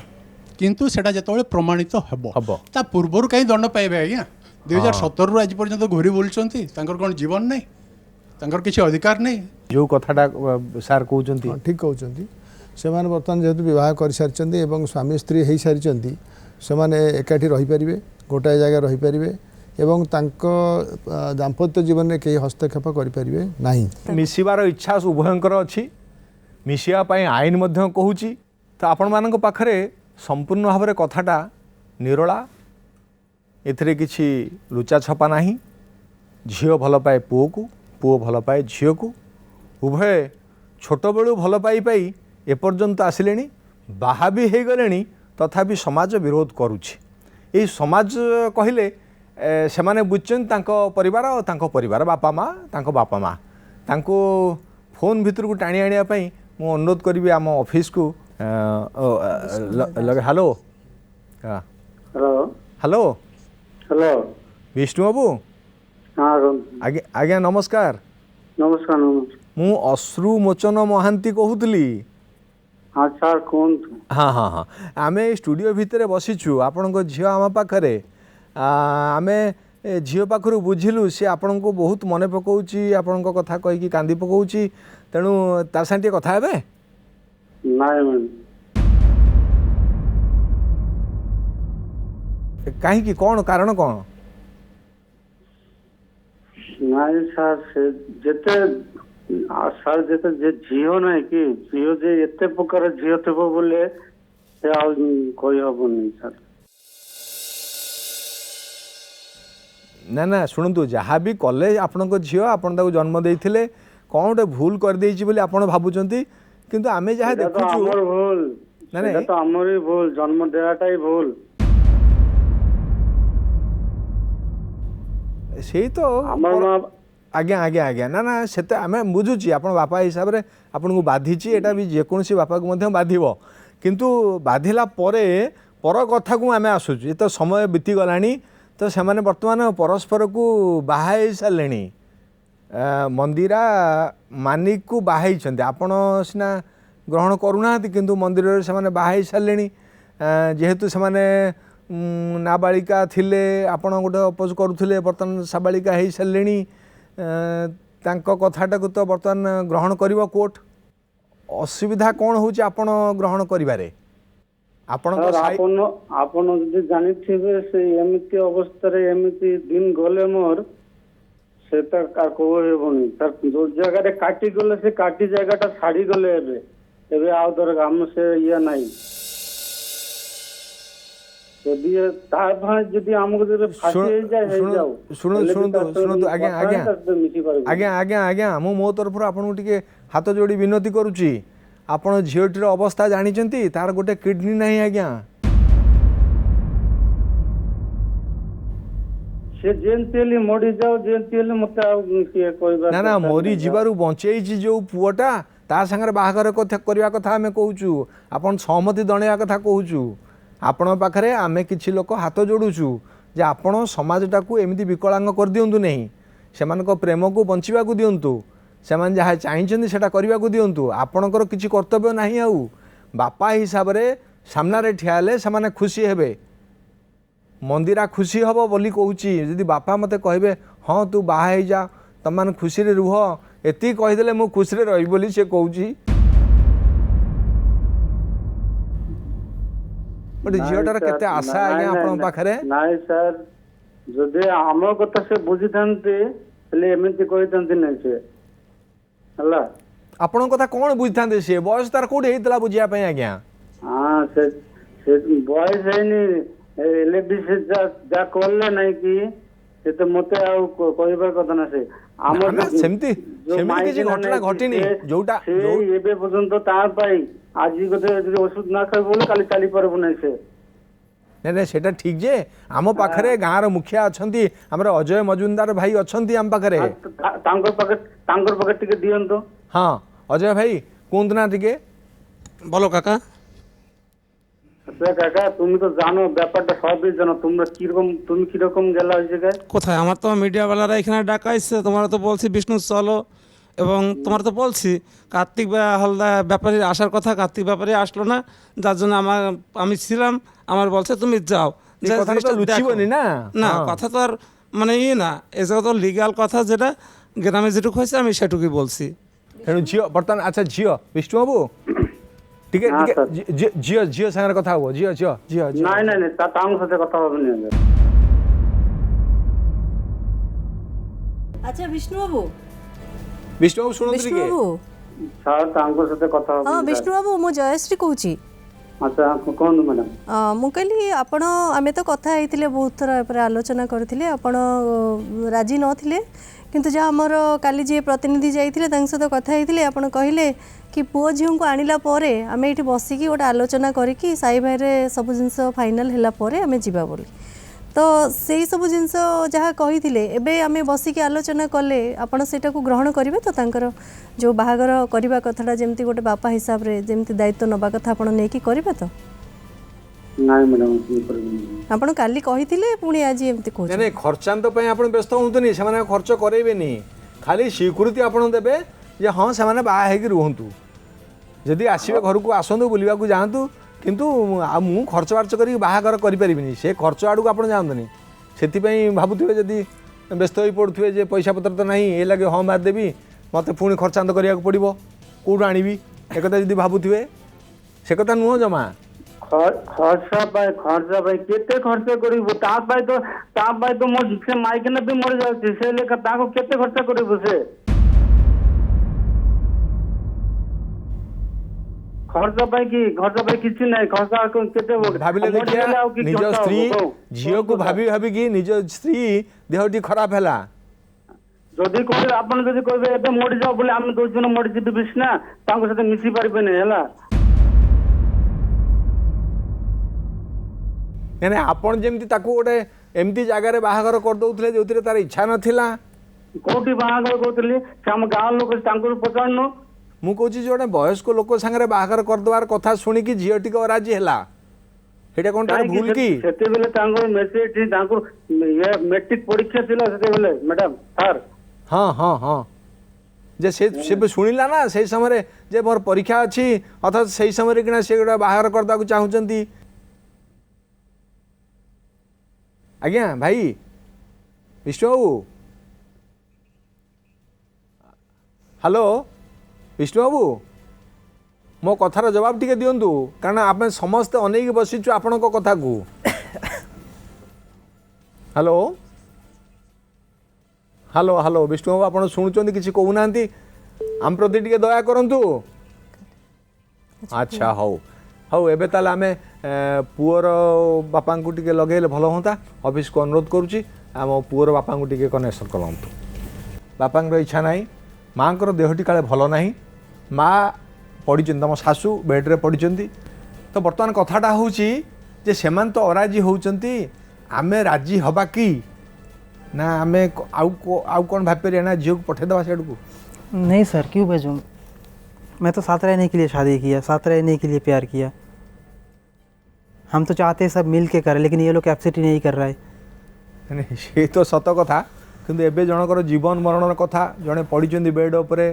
[SPEAKER 11] किंतु सेटा जतबेले प्रमाणित हेबो ता पूर्वरु कहीं दंड पाइबे आज्ञा 2017 रु आज पर्यंत घोरी बोलछंती तांकर कोन जीवन नहीं तांकर किछि अधिकार नहीं
[SPEAKER 5] जो कथाटा सार कहउछंती
[SPEAKER 12] ठीक कहउछंती से माने वर्तमान जेहेतु विवाह कर सारिछंती एवं स्वामी स्त्री हेई सारिछंती से माने एकाठी रही परिबे गोटाए जगह रही परिबे एवं तांको दाम्पत्य जीवन में कहीं हस्तक्षेप करि परिबे नाही
[SPEAKER 5] मिसिबार इच्छा उभयंकर अछि मिसिया आईन मध्य कहूची तो आपण मानक पाखरे संपूर्ण भाव में कथाटा निरोला एथिरे किछि लुचा छपा नाही झियो भल पाए पुओ को पुओ भल पाए झियो को उभय छोट बेलू भल पाई पाई एपर्यंत आसिले बाहा भी हो गले तथापि समाज विरोध करुछि एई समाज कहले से माने बुझछन तांको परिवार और तांको परिवार बापा माँ तांको फोन भितर को टाणी आनिया पई मु अनुरोध करी आम ऑफिस को hello hello hello
[SPEAKER 13] hello
[SPEAKER 5] Vishnu बाबू
[SPEAKER 13] हाँ
[SPEAKER 5] आज्ञा नमस्कार
[SPEAKER 13] नमस्कार नमस्कार
[SPEAKER 5] ମୁଁ ଅଶ୍ରୁମୋଚନ ମହାନ୍ତି କହୁଥିଲି।
[SPEAKER 13] हाँ ସାର୍ କୁହନ୍ତୁ।
[SPEAKER 5] ହଁ ହଁ ହଁ ଆମେ ଏଇ ଷ୍ଟୁଡ଼ିଓ ଭିତରେ ବସିଛୁ ଆପଣଙ୍କ ଝିଅ ଆମ ପାଖରେ। ଆମେ ଝିଅ ପାଖରୁ ବୁଝିଲୁ ସେ ଆପଣଙ୍କୁ ବହୁତ ମନେ ପକାଉଛି, ଆପଣଙ୍କ କଥା କହିକି କାନ୍ଦି ପକାଉଛି, ତେଣୁ ତା ସାଙ୍ଗେ ଟିକେ କଥା ହେବେ।
[SPEAKER 13] ନାଇଁ ମ୍ୟାମ୍
[SPEAKER 5] କାହିଁକି, କ'ଣ କାରଣ କ'ଣ?
[SPEAKER 13] ନାଇଁ ସାର୍ ସେ ଯେତେ ସାର୍ ଯେତେ ଯେ ଝିଅ ନାହିଁ କି ଝିଅ ଯେ ଏତେ ପ୍ରକାର ଝିଅ ଥିବ ବୋଲେ ସେ ଆଉ କହିହବନି ସାର୍।
[SPEAKER 5] ନା ନା ଶୁଣନ୍ତୁ, ଯାହା ବି କଲେ ଆପଣଙ୍କ ଝିଅ, ଆପଣ ତାକୁ ଜନ୍ମ ଦେଇଥିଲେ, କ'ଣ ଗୋଟେ ଭୁଲ କରିଦେଇଛି ବୋଲି ଆପଣ ଭାବୁଛନ୍ତି, କିନ୍ତୁ ଆମେ ଯାହା ଦେଖୁଛୁ
[SPEAKER 13] ଆମର ଭୁଲ, ସେଇଟା ତ ଆମରି ଭୁଲ, ଜନ୍ମ ଦେବାଟା ହିଁ ଭୁଲ।
[SPEAKER 5] ସେଇ ତ ଆଜ୍ଞା ଆଜ୍ଞା ଆଜ୍ଞା ନା ନା ସେତେ ଆମେ ବୁଝୁଛି, ଆପଣ ବାପା ହିସାବରେ ଆପଣଙ୍କୁ ବାଧିଛି, ଏଇଟା ବି ଯେକୌଣସି ବାପାକୁ ମଧ୍ୟ ବାଧିବ, କିନ୍ତୁ ବାଧିଲା ପରେ ପର କଥାକୁ ଆମେ ଆସୁଛୁ। ଏ ତ ସମୟ ବିତିଗଲାଣି, ତ ସେମାନେ ବର୍ତ୍ତମାନ ପରସ୍ପରକୁ ବାହା ହେଇସାରିଲେଣି। ମନ୍ଦିରା ମାନିକକୁ ବାହା ହେଇଛନ୍ତି, ଆପଣ ସିନା ଗ୍ରହଣ କରୁନାହାନ୍ତି, କିନ୍ତୁ ମନ୍ଦିରରେ ସେମାନେ ବାହା ହେଇସାରିଲେଣି। ଯେହେତୁ ସେମାନେ ନାବାଳିକା ଥିଲେ, ଆପଣ ଗୋଟେ ଅପୋଜ କରୁଥିଲେ, ବର୍ତ୍ତମାନ ସାବାଳିକା ହେଇସାରିଲେଣି। ତାଙ୍କ କଥାଟାକୁ ତ ବର୍ତ୍ତମାନ ଗ୍ରହଣ କରିବ କୋର୍ଟ। ଅସୁବିଧା କ'ଣ ହେଉଛି ଆପଣ ଗ୍ରହଣ କରିବାରେ?
[SPEAKER 13] ଆପଣ ଯଦି ଜାଣିଥିବେ ସେ ଏମିତି ଅବସ୍ଥାରେ ଏମିତି ଦିନ ଗଲେ ମୋର ସେଟା କହିହେବନି। ଯୋଉ ଜାଗାରେ କାଟିଗଲେ ସେ କାଟି ଜାଗାଟା ଛାଡ଼ିଗଲେ ଏବେ ଆଉ ଦରକାର ଆମ ସେ ଇଏ ନାହିଁ। ଯଦି ଆମକୁ ଯଦି ଫାଶୀ ହେଇଯାଏ ହେଇଯାଉ।
[SPEAKER 5] ଶୁଣନ୍ତୁ ଆଜ୍ଞା ଆଜ୍ଞା ଆଜ୍ଞା ଆଜ୍ଞା ଆଜ୍ଞା ମୁଁ ମୋ ତରଫରୁ ଆପଣଙ୍କୁ ଟିକେ ହାତ ଯୋଡ଼ି ବିନତି କରୁଛି। ଆପଣ ଝିଅଟିର ଅବସ୍ଥା ଜାଣିଛନ୍ତି, ତାର ଗୋଟେ କିଡନୀ ନାହିଁ ଆଜ୍ଞା।
[SPEAKER 13] ସେ ଯେମିତି ହେଲେ ମରିଯାଉ, ଯେମିତି ହେଲେ ମତେ ଆଉ କିଏ କହିବା
[SPEAKER 5] ନା ନା ମରିଯିବାରୁ ବଞ୍ଚେଇଛି ଯୋଉ ପୁଅଟା, ତା ସାଙ୍ଗରେ ବାହାଘର କରିବା କଥା ଆମେ କହୁଛୁ, ଆପଣ ସହମତି ଜଣେଇବା କଥା କହୁଛୁ। ଆପଣଙ୍କ ପାଖରେ ଆମେ କିଛି ଲୋକ ହାତ ଯୋଡ଼ୁଛୁ ଯେ ଆପଣ ସମାଜଟାକୁ ଏମିତି ବିକଳାଙ୍ଗ କରିଦିଅନ୍ତୁ ନାହିଁ, ସେମାନଙ୍କ ପ୍ରେମକୁ ବଞ୍ଚିବାକୁ ଦିଅନ୍ତୁ, ସେମାନେ ଯାହା ଚାହିଁଛନ୍ତି ସେଇଟା କରିବାକୁ ଦିଅନ୍ତୁ। ଆପଣଙ୍କର କିଛି କର୍ତ୍ତବ୍ୟ ନାହିଁ ଆଉ। ବାପା ହିସାବରେ ସାମ୍ନାରେ ଠିଆ ହେଲେ ସେମାନେ ଖୁସି ହେବେ, ମନ୍ଦିରା ଖୁସି ହେବ ବୋଲି କହୁଛି। ଯଦି ବାପା ମୋତେ କହିବେ ହଁ ତୁ ବାହା ହେଇଯା, ତମମାନେ ଖୁସିରେ ରୁହ, ଏତିକି କହିଦେଲେ ମୁଁ ଖୁସିରେ ରହିବି ବୋଲି ସେ କହୁଛି। ଗୋଟେ ଝିଅଟାର କେତେ ଆଶା ଆଜ୍ଞା ଆପଣଙ୍କ ପାଖରେ।
[SPEAKER 13] ନାଇଁ ସାର୍, ଯଦି ଆମ କଥା ସେ ବୁଝିଥାନ୍ତି ହେଲେ ଏମିତି କହିଥାନ୍ତି ନାଇଁ ସେ ହେଲା।
[SPEAKER 5] ଆପଣଙ୍କ କଥା କ'ଣ ବୁଝିଥାନ୍ତେ, ସେ ବୟସ ତାର କୋଉଠି ହେଇଥିଲା ବୁଝିବା ପାଇଁ ଆଜ୍ଞା?
[SPEAKER 13] ହଁ ସେ ବୟସ ହେଇନି ହେଲେ ବି ସେ ଯାହା କଲେ ନାଇଁ କି ସେ ତ ମତେ ଆଉ କହିବା କଥା ନା। ସେ ଆମର
[SPEAKER 5] ସେମିତି କିଛି ଘଟଣା ଘଟିନି ଯୋଉଟା
[SPEAKER 13] ଏବେ ପର୍ଯ୍ୟନ୍ତ ତା ପାଇଁ ଆଜି ଗୋଟେ ଯଦି ଔଷଧ ନା ଖାଇବ ବୋଲେ କାଲି ଚାଲି ପାରିବ ନାହିଁ ସେ।
[SPEAKER 5] ନାଇଁ ନାଇଁ ସେଟା ଠିକ୍ ଯେ ଆମ ପାଖରେ ଗାଁର ମୁଖିଆ ଅଛନ୍ତି, ଆମର ଅଜୟ ମଜୁମଦାର ଭାଇ ଅଛନ୍ତି ଆମ ପାଖରେ।
[SPEAKER 13] ତାଙ୍କର ପାଖେ ଟିକେ ଦିଅନ୍ତୁ।
[SPEAKER 5] ହଁ ଅଜୟ ଭାଇ କୁହନ୍ତୁ না ଟିକେ।
[SPEAKER 9] বলো কাকা।
[SPEAKER 13] কাকা তুমি তো জানো ব্যাপারটা সবই জানো, তুমি কিরকম গেলা ওই জায়গায়?
[SPEAKER 9] কোথায়? আমার তো মিডিয়াওয়ালারা এখানে ডাকাইছে, তোমরা তো বলছি বিষ্ণু চলো, এবং তোমার তো বলছি কার্তিক হালদার ব্যাপারে আসার কথা, কার্তিক ব্যাপারে আসলো না, যার জন্য আমি ছিলাম, আমার বলছে তুমি যাও। না কথা তো আর মানে না, এসব তো লিগাল কথা, যেটা গ্রামে যেটুকু হয়েছে আমি সেটুকুই বলছি।
[SPEAKER 5] ঝিও বর্তমান আচ্ছা ঝিও বিষ্ণু বাবু ଟିକେ ଝିଅ ଝିଅ ସାଙ୍ଗରେ କଥା ହବ। ଝିଅ ଝିଅ ଝିଅ
[SPEAKER 13] ନାଇଁ ନାଇଁ ନାଇଁ ତାଙ୍କ ସହିତ କଥା ହବନି।
[SPEAKER 2] ଆଚ୍ଛା ବିଷ୍ଣୁ ବାବୁ
[SPEAKER 5] ଶୁଣନ୍ତୁ ଟିକେ
[SPEAKER 13] ସାର୍ ତାଙ୍କ ସହିତ କଥା ହବ।
[SPEAKER 2] ହଁ ବିଷ୍ଣୁ ବାବୁ ମୁଁ ଜୟଶ୍ରୀ କହୁଛି।
[SPEAKER 13] ଆଚ୍ଛା କୁହନ୍ତୁ ମ୍ୟାଡ଼ାମ।
[SPEAKER 2] ମୁଁ କହିଲି ଆପଣ ଆମେ ତ କଥା ହେଇଥିଲେ ବହୁତ ଥର ଏପରେ ଆଲୋଚନା କରିଥିଲେ, ଆପଣ ରାଜି ନଥିଲେ, କିନ୍ତୁ ଯାହା ଆମର କାଲି ଯିଏ ପ୍ରତିନିଧି ଯାଇଥିଲେ ତାଙ୍କ ସହିତ କଥା ହେଇଥିଲେ, ଆପଣ କହିଲେ कि पुओ झील को आनिला परे आमे एठी बसिकी गोटे आलोचना करिकी साई भाईरे सब जिनस फाइनल हैला परे आमे जिबा बोली, तो सेही सब जिनस जहाँ कहिथिले एबे आमे बसिकी आलोचना कले आपण सेटा को ग्रहण करिवे तो तांकर जो बाहागर करबा कथाटा जेमती गोटे बापा हिसाब रे जेमती दायित्व नबा कथा आपण नेकी करिवे तो
[SPEAKER 13] नाही मैडम
[SPEAKER 2] आपण काली कहिथिले पुणी आज एमती कहू
[SPEAKER 5] नै खर्चांत पय आपण व्यस्त होंतनी, सेमाने खर्च करेबेनी, खाली स्वीकृति आपण देबे जे हाँ से बाहा होगी रुहतु जदि आसवे घर को आसतु बुलवा जातु किंतु मु खर्च बार्च कर बाहागर करें से खर्च आड़ को आप जानतनी से भावुवे जदि व्यस्त हो पड़ुए जे पैसा पत्र तो नहीं ये लगे हाँ मारिदेवी मत पुणी खर्चांत करा पड़ो कौटू आनी एक जदि भावुवे से कथा नुह जमा
[SPEAKER 13] खर्चा केते खर्च करिबो तो मोर से माइकने भी मर जाउछि से लेका ताको केते खर्चा करिबो से खर्चा किछि नै खर्चा केते
[SPEAKER 5] भाबिले देखिया निज स्त्री झियो को भाबी कि निज स्त्री देहटी खराब हैला
[SPEAKER 13] जदि कहबे आपन जदि कहबे एते मरि जाओ बोले हम दो जन मरि जितु बिसना ताको साथे मिसी पारिबे नै हैला
[SPEAKER 5] यानी आपण जेमती ताको गोटे एमती जगार बाहागर कर दउथले जोतिरे तार इच्छा नथिला
[SPEAKER 13] कोठी बाहागर करतले हम गाँव लोक तांको पचारनो
[SPEAKER 5] मु कहूँ जोड़े वयस्क लोक सांगे बाहागर करदेवार कथा शुणिकी झील टी राजी है कौन भूल कि
[SPEAKER 13] मेसेज मेट्रिक परीक्षा थिला सेतेबेले मैडम सर
[SPEAKER 5] हाँ हाँ हाँ जे से शुणिला ना से समय जे मोर परीक्षा अच्छी अर्थात से समय कि से गोटे बाहागर करदा चाहूँगी आज्ञा भाई विष्णु बाबू हेलो विष्णु बाबू मो कथार जवाब टिके दिंतु कारण आप समस्ते अनेक बसीचु आपण कथा को हेलो हेलो हेलो विष्णु बाबू आप शुणुं कि कहूना आम प्रति टिके दया करंतु अच्छा हौ हौ एबे ताले आमे पुअर बापा को टिके लगेले भल होता ऑफिस को अनुरोध करुच्ची आम पुअर बापा को टिके कनेक्शन करंतु बापा इच्छा नहीं माँ को देहटी काले भल ना माँ पढ़ी तुम शाशु बेड्रे पढ़ी तो बर्तमान कथाटा हूँ जे सेमान तो अराजी होती आमे राजी हवा कि ना आमे आउ कौन भाई ना झील को पठेदेवा साइड को
[SPEAKER 7] नहीं सर क्यों भेजूँ मैं तो साथ रहने के लिए शादी किया साथ रहने के लिए प्यार किया हम तो चाहते हैं सब मिल के करें लेकिन ये लोग एक्सेप्ट नहीं कर रहा है
[SPEAKER 5] नहीं ये तो सत कथा किंतु एबे जनकर जीवन मरण कथा जड़े पढ़ी बेड उपरे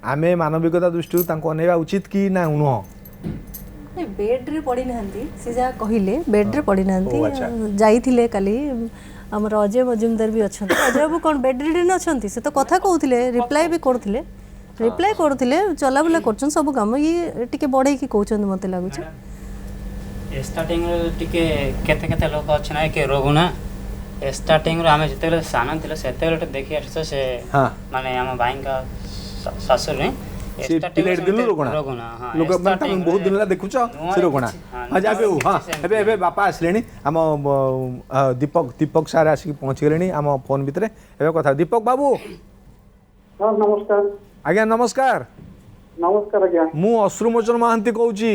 [SPEAKER 5] आमे मानविकता दृष्टि अनेवा उचित कि ना नुह
[SPEAKER 2] बेड्रे पड़ी ना से जहाँ कहले बेड्रे पड़ी ना जाइए काली आमर अजय मजुमदार भी अच्छा अजय बाबू कौन बेड रिडन अच्छा से तो कथा कहते रिप्लाई भी करते रिप्लाई करते चलाबुला कर सब कम ये टे बढ़े कहते मत लगुच
[SPEAKER 8] स्टार्टिंग टिके केते केते लोक अछि ना के रोगुना स्टार्टिंग रो हमें जते सान थिले सेते देखि आछो से माने हम भाई का ससुर ने
[SPEAKER 5] स्टार्टिंग दिनु रोगुना हां लोक माने बहुत दिन ला देखुछ से रोगुना हां जाबे हां एबे एबे बापा आसलेनी हम दीपक सार आसी पहुंच गेलेनी हम फोन भितरे एबे कथा दीपक बाबू
[SPEAKER 13] सर नमस्कार
[SPEAKER 5] आज्ञा नमस्कार
[SPEAKER 13] नमस्कार आज्ञा
[SPEAKER 5] मु अश्रुमोचन महांती कहूची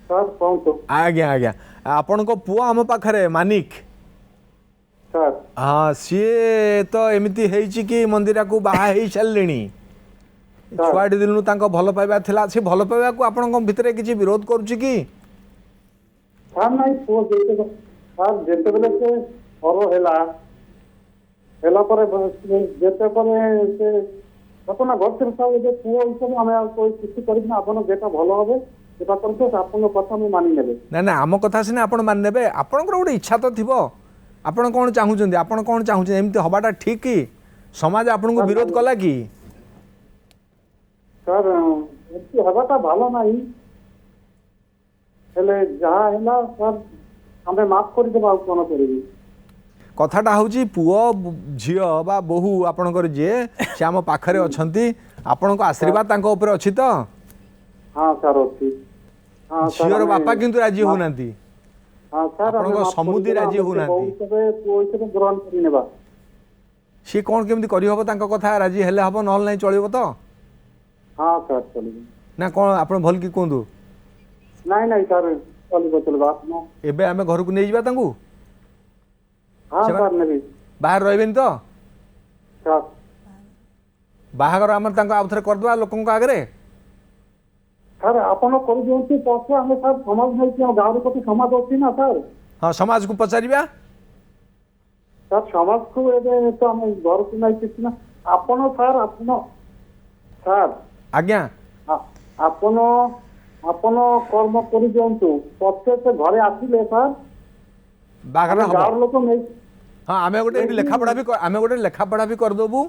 [SPEAKER 13] सर कहतो
[SPEAKER 5] आज्ञा आज्ञा आपण को पुआ हम पाखरे मानिक
[SPEAKER 13] सर
[SPEAKER 5] हाँ सी तो एमती है कि मंदिरा को बाहा हो सारे छुआटी दिन भल पाइबा थिला से भल पाइबा को आपण भितर किसी विरोध करुच्ची कि
[SPEAKER 13] सर नहीं पुओ सर जेते बेले से और हेला पर जेते पर से घटना घटते साल जे पुओ हिसाब हमें कोई किसी करना आपण जेटा भल होबे सेटा करते आपण कथा मु मानि नेबे
[SPEAKER 5] ना ना आम कथा सिना आपण मान नेबे आपनकर गोटे इच्छा तो थिबो आपण कौन चाहूँ आपण कौन चाहूँ एमती हवाटा ठीक कि समाज आपण को विरोध कला कि
[SPEAKER 13] सर एमती हवाटा भालो नाही हेले जहा हैला सर हमें माफ कर देबा कोन करबी
[SPEAKER 5] कथाटा हूँ पुओ झील बा बहु आपणकर जे से आम पाखरे अछंती आपण को आशीर्वाद तांको ऊपर अछि तो
[SPEAKER 13] हां सर अछि हां
[SPEAKER 5] झील बापा किंतु राजी होनांती
[SPEAKER 13] हां सर
[SPEAKER 5] आपण समुदी राजी होनांती
[SPEAKER 13] ग्रहण करि नेबा
[SPEAKER 5] सी कौन केमती करि हबो तांको कथा राजी हेले हबो नहल नहीं चलिबो तो
[SPEAKER 13] हां सर चलिबो
[SPEAKER 5] ना कौन आपण भल की कोंदु
[SPEAKER 13] नहीं नहीं सर चलिबो चलबा
[SPEAKER 5] एबे आमे घर को नै जिबा तांको
[SPEAKER 13] हां सर नेबी
[SPEAKER 5] बाहर रहबेन तो
[SPEAKER 13] सर
[SPEAKER 5] बाहागर आमर तांको आउथरे करदवा लोकन को आगरे
[SPEAKER 13] सर आपण कर दियंती पछे हमें सर समाज नहीं कि गाँव प्रति समाज अछि ना सर
[SPEAKER 5] हाँ समाज को पचारिबा
[SPEAKER 13] सर समाज को एबे तो हम घर को नहीं किछ ना ଆପଣ ସାର୍ ସାର୍
[SPEAKER 5] ଆଜ୍ଞା
[SPEAKER 13] ଆପଣ ଆପଣ କର୍ମ କରିଦିଅନ୍ତୁ, ପଛେ ସେ ଘରେ ଆସିଲେ ସାର୍
[SPEAKER 5] ବାହାଘର ହବ।
[SPEAKER 13] ଗାଁର ଲୋକ ନେଇ
[SPEAKER 5] ହଁ ଆମେ ଗୋଟେ ଏଠି ଲେଖାପଢ଼ା ବି କରିଦେବୁ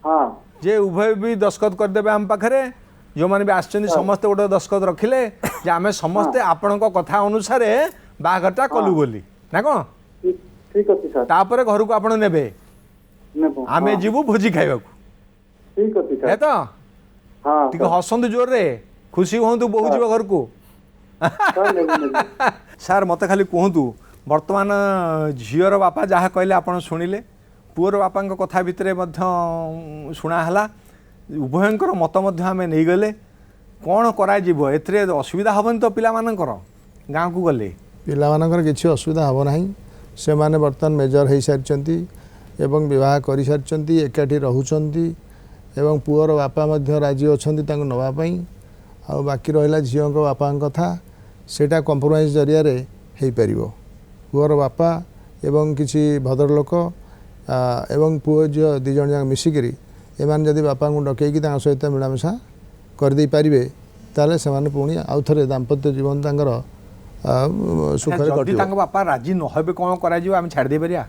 [SPEAKER 13] ହଁ
[SPEAKER 5] ଯେ ଉଭୟ ବି ଦସ୍ତଖତ କରିଦେବେ ଆମ ପାଖରେ, ଯେଉଁମାନେ ବି ଆସିଛନ୍ତି ସମସ୍ତେ ଗୋଟେ ଦସ୍ତଖତ ରଖିଲେ ଯେ ଆମେ ସମସ୍ତେ ଆପଣଙ୍କ କଥା ଅନୁସାରେ ବାହାଘରଟା କଲୁ ବୋଲି, ନା କ'ଣ?
[SPEAKER 13] ଠିକ ଅଛି ସାର୍।
[SPEAKER 5] ତାପରେ ଘରକୁ ଆପଣ ନେବେ, ଆମେ ଯିବୁ ଭୋଜି ଖାଇବାକୁ।
[SPEAKER 13] ଠିକ ଅଛି
[SPEAKER 5] ଏ ତ ଟିକେ ହସନ୍ତୁ ଜୋରରେ, ଖୁସି ହୁଅନ୍ତୁ, ବୋହୁ ଯିବ ଘରକୁ। ସାର୍ ମୋତେ ଖାଲି କୁହନ୍ତୁ, ବର୍ତ୍ତମାନ ଝିଅର ବାପା ଯାହା କହିଲେ ଆପଣ ଶୁଣିଲେ, ପୁଅର ବାପାଙ୍କ କଥା ଭିତରେ ମଧ୍ୟ ଶୁଣା ହେଲା, ଉଭୟଙ୍କର ମତ ମଧ୍ୟ ଆମେ ନେଇଗଲେ। କ'ଣ କରାଯିବ ଏଥିରେ? ଅସୁବିଧା ହେବନି ତ ପିଲାମାନଙ୍କର ଗାଁକୁ ଗଲେ?
[SPEAKER 12] ପିଲାମାନଙ୍କର କିଛି ଅସୁବିଧା ହେବ ନାହିଁ। ସେମାନେ ବର୍ତ୍ତମାନ ମେଜର ହୋଇସାରିଛନ୍ତି ଏବଂ ବିବାହ କରିସାରିଛନ୍ତି, ଏକାଠି ରହୁଛନ୍ତି ଏବଂ ପୁଅର ବାପା ମଧ୍ୟ ରାଜି ଅଛନ୍ତି ତାଙ୍କୁ ନେବା ପାଇଁ। ଆଉ ବାକି ରହିଲା ଝିଅଙ୍କ ବାପାଙ୍କ କଥା, ସେଇଟା କମ୍ପ୍ରମାଇଜ୍ ଜରିଆରେ ହେଇପାରିବ। ପୁଅର ବାପା ଏବଂ କିଛି ଭଦ୍ରଲୋକ ଏବଂ ପୁଅ ଝିଅ ଦୁଇ ଜଣ ଯାକ ମିଶିକିରି ଏମାନେ ଯଦି ବାପାଙ୍କୁ ଡକେଇକି ତାଙ୍କ ସହିତ ମିଳାମିଶା କରିଦେଇପାରିବେ, ତାହେଲେ ସେମାନେ ପୁଣି ଆଉ ଥରେ ଦାମ୍ପତ୍ୟ ଜୀବନ ତାଙ୍କର ସୁଖରେ କଟିବ।
[SPEAKER 5] ତାଙ୍କ ବାପା ରାଜି ନ ହେବେ କ'ଣ କରାଯିବ? ଆମେ ଛାଡ଼ି ଦେଇପାରିବା?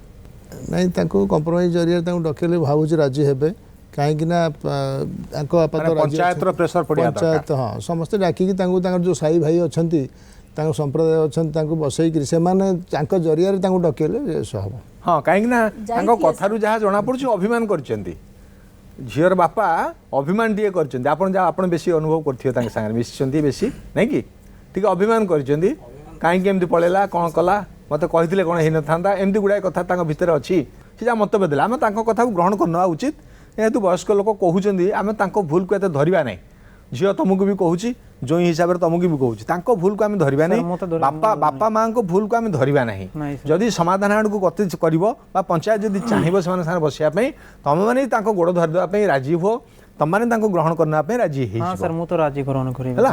[SPEAKER 12] ନାଇଁ, ତାଙ୍କୁ କମ୍ପ୍ରମାଇଜ୍ ଜରିଆରେ ତାଙ୍କୁ ଡକେଇଲେ ଭାବୁଛି ରାଜି ହେବେ। କାହିଁକି ନା ତାଙ୍କ ବାପା ତ
[SPEAKER 5] ପଞ୍ଚାୟତର ପ୍ରେସର ପଡ଼ିବ।
[SPEAKER 12] ପଞ୍ଚାୟତ ସମସ୍ତେ ଡାକିକି ତାଙ୍କୁ ତାଙ୍କର ଯେଉଁ ସାହି ଭାଇ ଅଛନ୍ତି, ତାଙ୍କ ସମ୍ପ୍ରଦାୟ ଅଛନ୍ତି, ତାଙ୍କୁ ବସେଇକିରି ସେମାନେ ତାଙ୍କ ଜରିଆରେ ତାଙ୍କୁ ଡକେଇଲେ ହେବ।
[SPEAKER 5] ହଁ, କାହିଁକି ନା ତାଙ୍କ କଥାରୁ ଯାହା ଜଣାପଡ଼ୁଛି ଅଭିମାନ କରିଛନ୍ତି। ଝିଅର ବାପା ଅଭିମାନ ଟିକେ କରିଛନ୍ତି। ଆପଣ ବେଶୀ ଅନୁଭବ କରିଥିବେ, ତାଙ୍କ ସାଙ୍ଗରେ ମିଶିଛନ୍ତି ବେଶୀ, ନାଇଁ କି? ଟିକେ ଅଭିମାନ କରିଛନ୍ତି। କାହିଁକି ଏମିତି ପଳେଇଲା, କ'ଣ କଲା, ମୋତେ କହିଥିଲେ କ'ଣ ହେଇନଥାନ୍ତା, ଏମିତି ଗୁଡ଼ାଏ କଥା ତାଙ୍କ ଭିତରେ ଅଛି। ସେ ଯାହା ମନ୍ତବ୍ୟ ଦେଲେ ଆମେ ତାଙ୍କ କଥାକୁ ଗ୍ରହଣ କରିନେବା ଉଚିତ। ଯେହେତୁ ବୟସ୍କ ଲୋକ କହୁଛନ୍ତି, ଆମେ ତାଙ୍କ ଭୁଲକୁ ଏତେ ଧରିବା ନାହିଁ। ଝିଅ ତମକୁ ବି କହୁଛି, ଜୋଇଁ ହିସାବରେ ତମକୁ ବି କହୁଛି, ତାଙ୍କ ଭୁଲକୁ ଆମେ ଧରିବା ନାହିଁ। ବାପା ମାଆଙ୍କ ଭୁଲକୁ ଆମେ ଧରିବା ନାହିଁ। ଯଦି ସମାଧାନ ଆଡ଼କୁ ଗତି କରିବ ବା ପଞ୍ଚାୟତ ଯଦି ଚାହିଁବ ସେମାନେ ସାଙ୍ଗରେ ବସିବା ପାଇଁ, ତମେମାନେ ତାଙ୍କ ଗୋଡ଼ ଧରିଦେବା ପାଇଁ ରାଜି ହୁଅ, ତମମାନେ ତାଙ୍କୁ ଗ୍ରହଣ କରିନେବା ପାଇଁ ରାଜି ହେଇଯିବ। ହେଲା,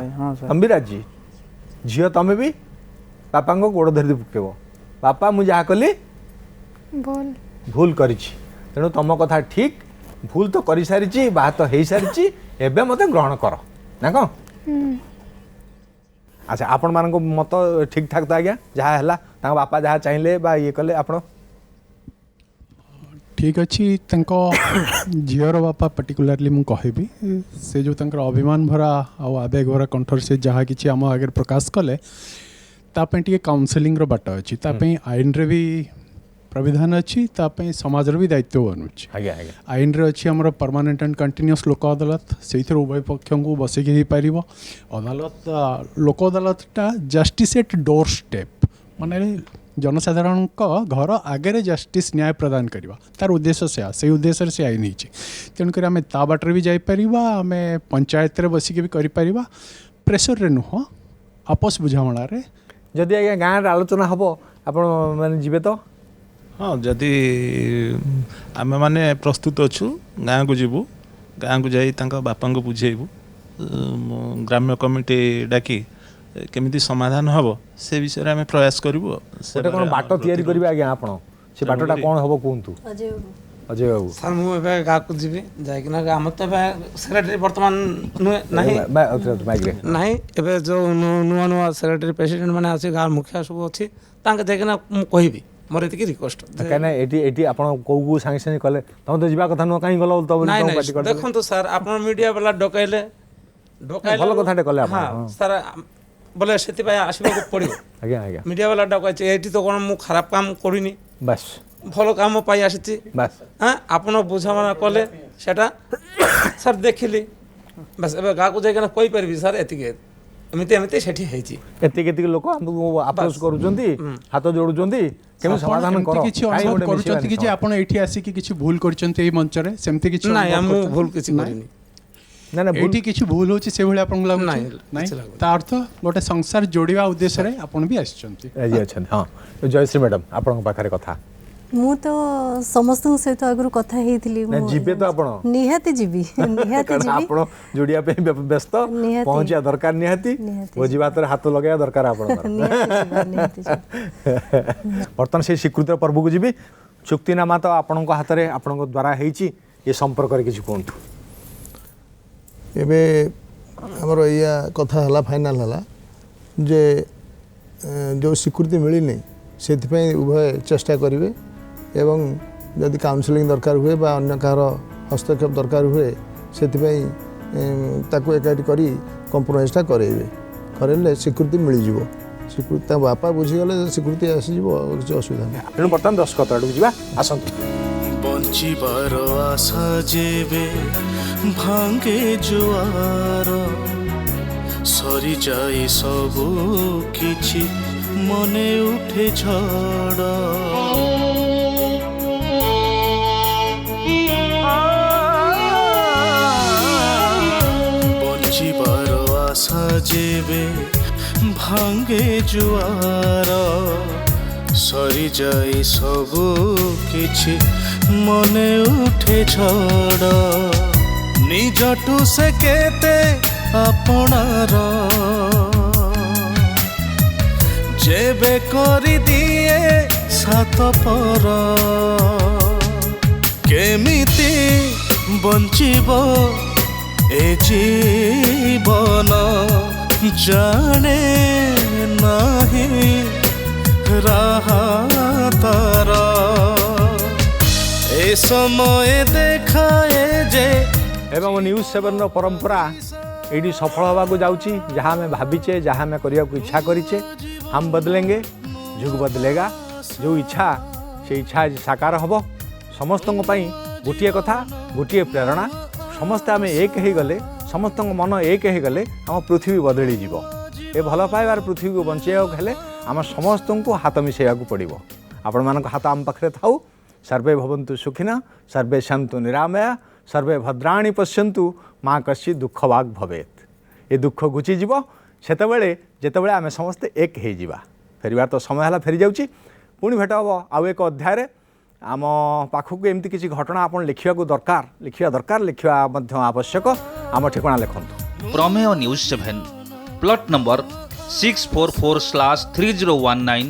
[SPEAKER 5] ତମେ ବି ରାଜି। ଝିଅ ତମେ ବି ବାପାଙ୍କ ଗୋଡ଼ ଧରି ପକେଇବ, ବାପା ମୁଁ ଯାହା କଲି ଭୁଲ କରିଛି, ତେଣୁ ତମ କଥା ଠିକ୍, ଭୁଲ ତ କରିସାରିଛି, ବାହା ତ ହେଇସାରିଛି, ଏବେ ମୋତେ ଗ୍ରହଣ କର, ନା କ'ଣ? ଆଚ୍ଛା, ଆପଣମାନଙ୍କ ମତ ଠିକ୍ ଠାକ୍ ତ ଆଜ୍ଞା? ଯାହା ହେଲା, ତାଙ୍କ ବାପା ଯାହା ଚାହିଁଲେ ବା ଇଏ କଲେ, ଆପଣ
[SPEAKER 11] ଠିକ୍ ଅଛି। ତାଙ୍କ ଝିଅର ବାପା ପର୍ଟିକୁଲାରଲି ମୁଁ କହିବି, ସେ ଯେଉଁ ତାଙ୍କର ଅଭିମାନ ଭରା ଆଉ ଆବେଗ ଭରା କଣ୍ଠରେ ସେ ଯାହା କିଛି ଆମ ଆଗରେ ପ୍ରକାଶ କଲେ, ତା ପାଇଁ ଟିକେ କାଉନସେଲିଂର ବାଟ ଅଛି। ତା ପାଇଁ ଆଇନରେ ବି प्राविधान अच्छी समाजर भी दायित्व बनुची आईन रे अच्छी आमर परमानेंट एंड कंटिन्यूअस लोक अदालत से उभय पक्ष को बसिक हो पार अदालत लोक अदालतटा जस्टिस एट डोर स्टेप माने जनसाधारण घर आगे जस्टिस न्याय प्रदान करवा तार उद्देश्य से उद्देश्य से आईन होती तेणुक आम ता बाटर भी जापर आम पंचायत बसिक भी कर प्रेसर रे नुह आपस बुझामणार
[SPEAKER 5] जदि आज्ञा गाँव आलोचना हम आपण मैंने जीवे तो
[SPEAKER 10] हाँ जदि आम मैंने प्रस्तुत अच्छु गाँव को जीवु गाँव को जाई बापा को बुझेबू ग्राम्य कमिटी डाकी केमिति समाधान हम से विषय में प्रयास करूँ
[SPEAKER 5] कौन बाट तैयारी करेंगे आज्ञा आप से बाटटा कौन हम कहतु अजय बाबू
[SPEAKER 9] सर मुझे गाँव को जी जाना आम तो सेक्रेटरी बर्तमान नहीं एवं जो नुआ नुआ सेक्रेटरी प्रेसिडेंट मैंने आसी गाँव मुखिया सब अच्छी देखना मुझे मोर ये रिक्वेस्ट
[SPEAKER 5] कहना ये आप कौ सांगे सांगे कले तुम तो जावा कथा नुह कहीं गल
[SPEAKER 9] देखो तो सर आप मीडिया वाला डकैले
[SPEAKER 5] भल कथाटे कले
[SPEAKER 9] हाँ सर बोले से आसवाक पड़ो
[SPEAKER 5] आज्ञा आज्ञा
[SPEAKER 9] मीडिया वाला डकाई ये तो कौन मुझे खराब काम करनी
[SPEAKER 5] बस
[SPEAKER 9] भल काम पाई आसी
[SPEAKER 5] बस
[SPEAKER 9] हाँ आपन बुझामणा कले सेटा सर देखिली बस ए गाँव को जाकर कही पारि सर एति एमती एमती सेठी हेची
[SPEAKER 5] एति केति लोक हमको अप्रोच करूचंती हाथ जोडुचंती केम समाधान करो
[SPEAKER 11] किछि अनुरोध करूचंती कि जे आपण एठी आसी कि किछि भूल करचंती ए मंचरे सेमती किछि
[SPEAKER 9] नाही हम भूल किछि करिनी
[SPEAKER 11] ना ना एठी किछि भूल होची से भले आपण लागु नाही ता अर्थ गोटे संसार जोड़िवा उद्देश्य रे आपण भी आछंती
[SPEAKER 5] जी अच्छा हां जयश्री मैडम आपण पाखरे कथा
[SPEAKER 2] मु तो समस्त सहित आगु कथा हेतिली
[SPEAKER 5] ना जीबे तो आपण
[SPEAKER 2] निहाती जीबी निहाती जीबी
[SPEAKER 5] आपण जोड़िया पे व्यस्त पहुंचिया दरकार निहाती भोजी बातर हाथ लगाया दरकार आपण बर्तमान से स्वीकृत पर्व को जीबी चुक्तिनामा तो आपण हाथ में आपण द्वारा हेची ये संपर्क रे किछु कोंतु
[SPEAKER 12] एबे हमर या कथा हला फाइनल हला जे जो स्वीकृति मिलनी से उभय चेष्टा करेंगे एवं जदि काउंसलिंग दरकार हुए बा अन्य कार हस्तक्षेप दरकार हुए से एकाठी करी कंप्रोमाइजटा करेंगे करेले स्वीकृति मिलଯିव स्वीकृति बापा बुझीगले स्वीकृति आसीज किसी असुविधा नहीं
[SPEAKER 5] तेणु बर्तमान दर्शक आड़क जा आसतु
[SPEAKER 1] बंचिबार आशा जेबे भांगे जुआर सरी जाए सबू किछि मने उठे झड़ बंचिबार आशा जेबे भांगे जुआर सरी जाए सबू किछि मने उठे झड़ निजटू से केते आपणार जेबे करी दिए सात पर केमिति बंचिब ए जीवन जाने नहीं रहा तारा ए समय देखाए जे
[SPEAKER 5] एवं न्यूज 7 परंपरा ये सफल होगा जाऊँगी जहाँ आम भावीचे जहाँ आम करने को इच्छा करीचे हम बदलेंगे जुग बदलेगा जो इच्छा से इच्छा साकार हम समस्त गोटे कथा गोटे प्रेरणा समस्ते आम एक हो गले समस्त मन एक हो गले आम पृथ्वी बदली जीव ए भल पाइबार पृथ्वी को बचाइक हेले आम समस्त को हाथ मिसेगा पड़ो आपण मान हाथ आम पाखे थाऊ सर्वे भवन्तु सुखिना सर्वे सन्तु निरामया सर्वे भद्राणी पश्यन्तु माँ कश्चित् दुख भाग भवेत ये दुख घुचीज सेतबेले जेतबेले आमे समस्ते एक हो जावा फेरबार तो समय है फेरी जाऊँगी पुणी भेट हम आउ एक अध्याय आम पाखक एमती किसी घटना आप लिखा दरकार लिखा आवश्यक आम ठिकाना लिखतु
[SPEAKER 3] Prameya news 7 plot number 644/3019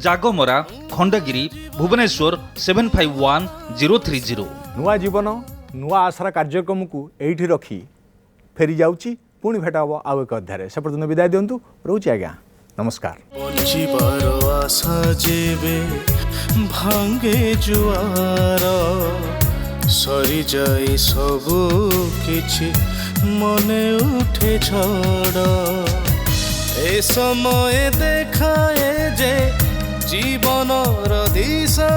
[SPEAKER 3] Jagamara Khandagiri Bhubaneswar 751030
[SPEAKER 5] नुआ जीवन नुआ आशार कार्यक्रम को यही रखी फेरी जाऊँगी पुणी भेट हम आउ एक अध्याय से पर्यटन विदाय दिंतु रोचे आज्ञा नमस्कार
[SPEAKER 1] बंचिबार आशा जेबे भांगे जुआर सरी जाए सबू किछि मने उठे झड़ ए समय देखाए जे जीवन दिशा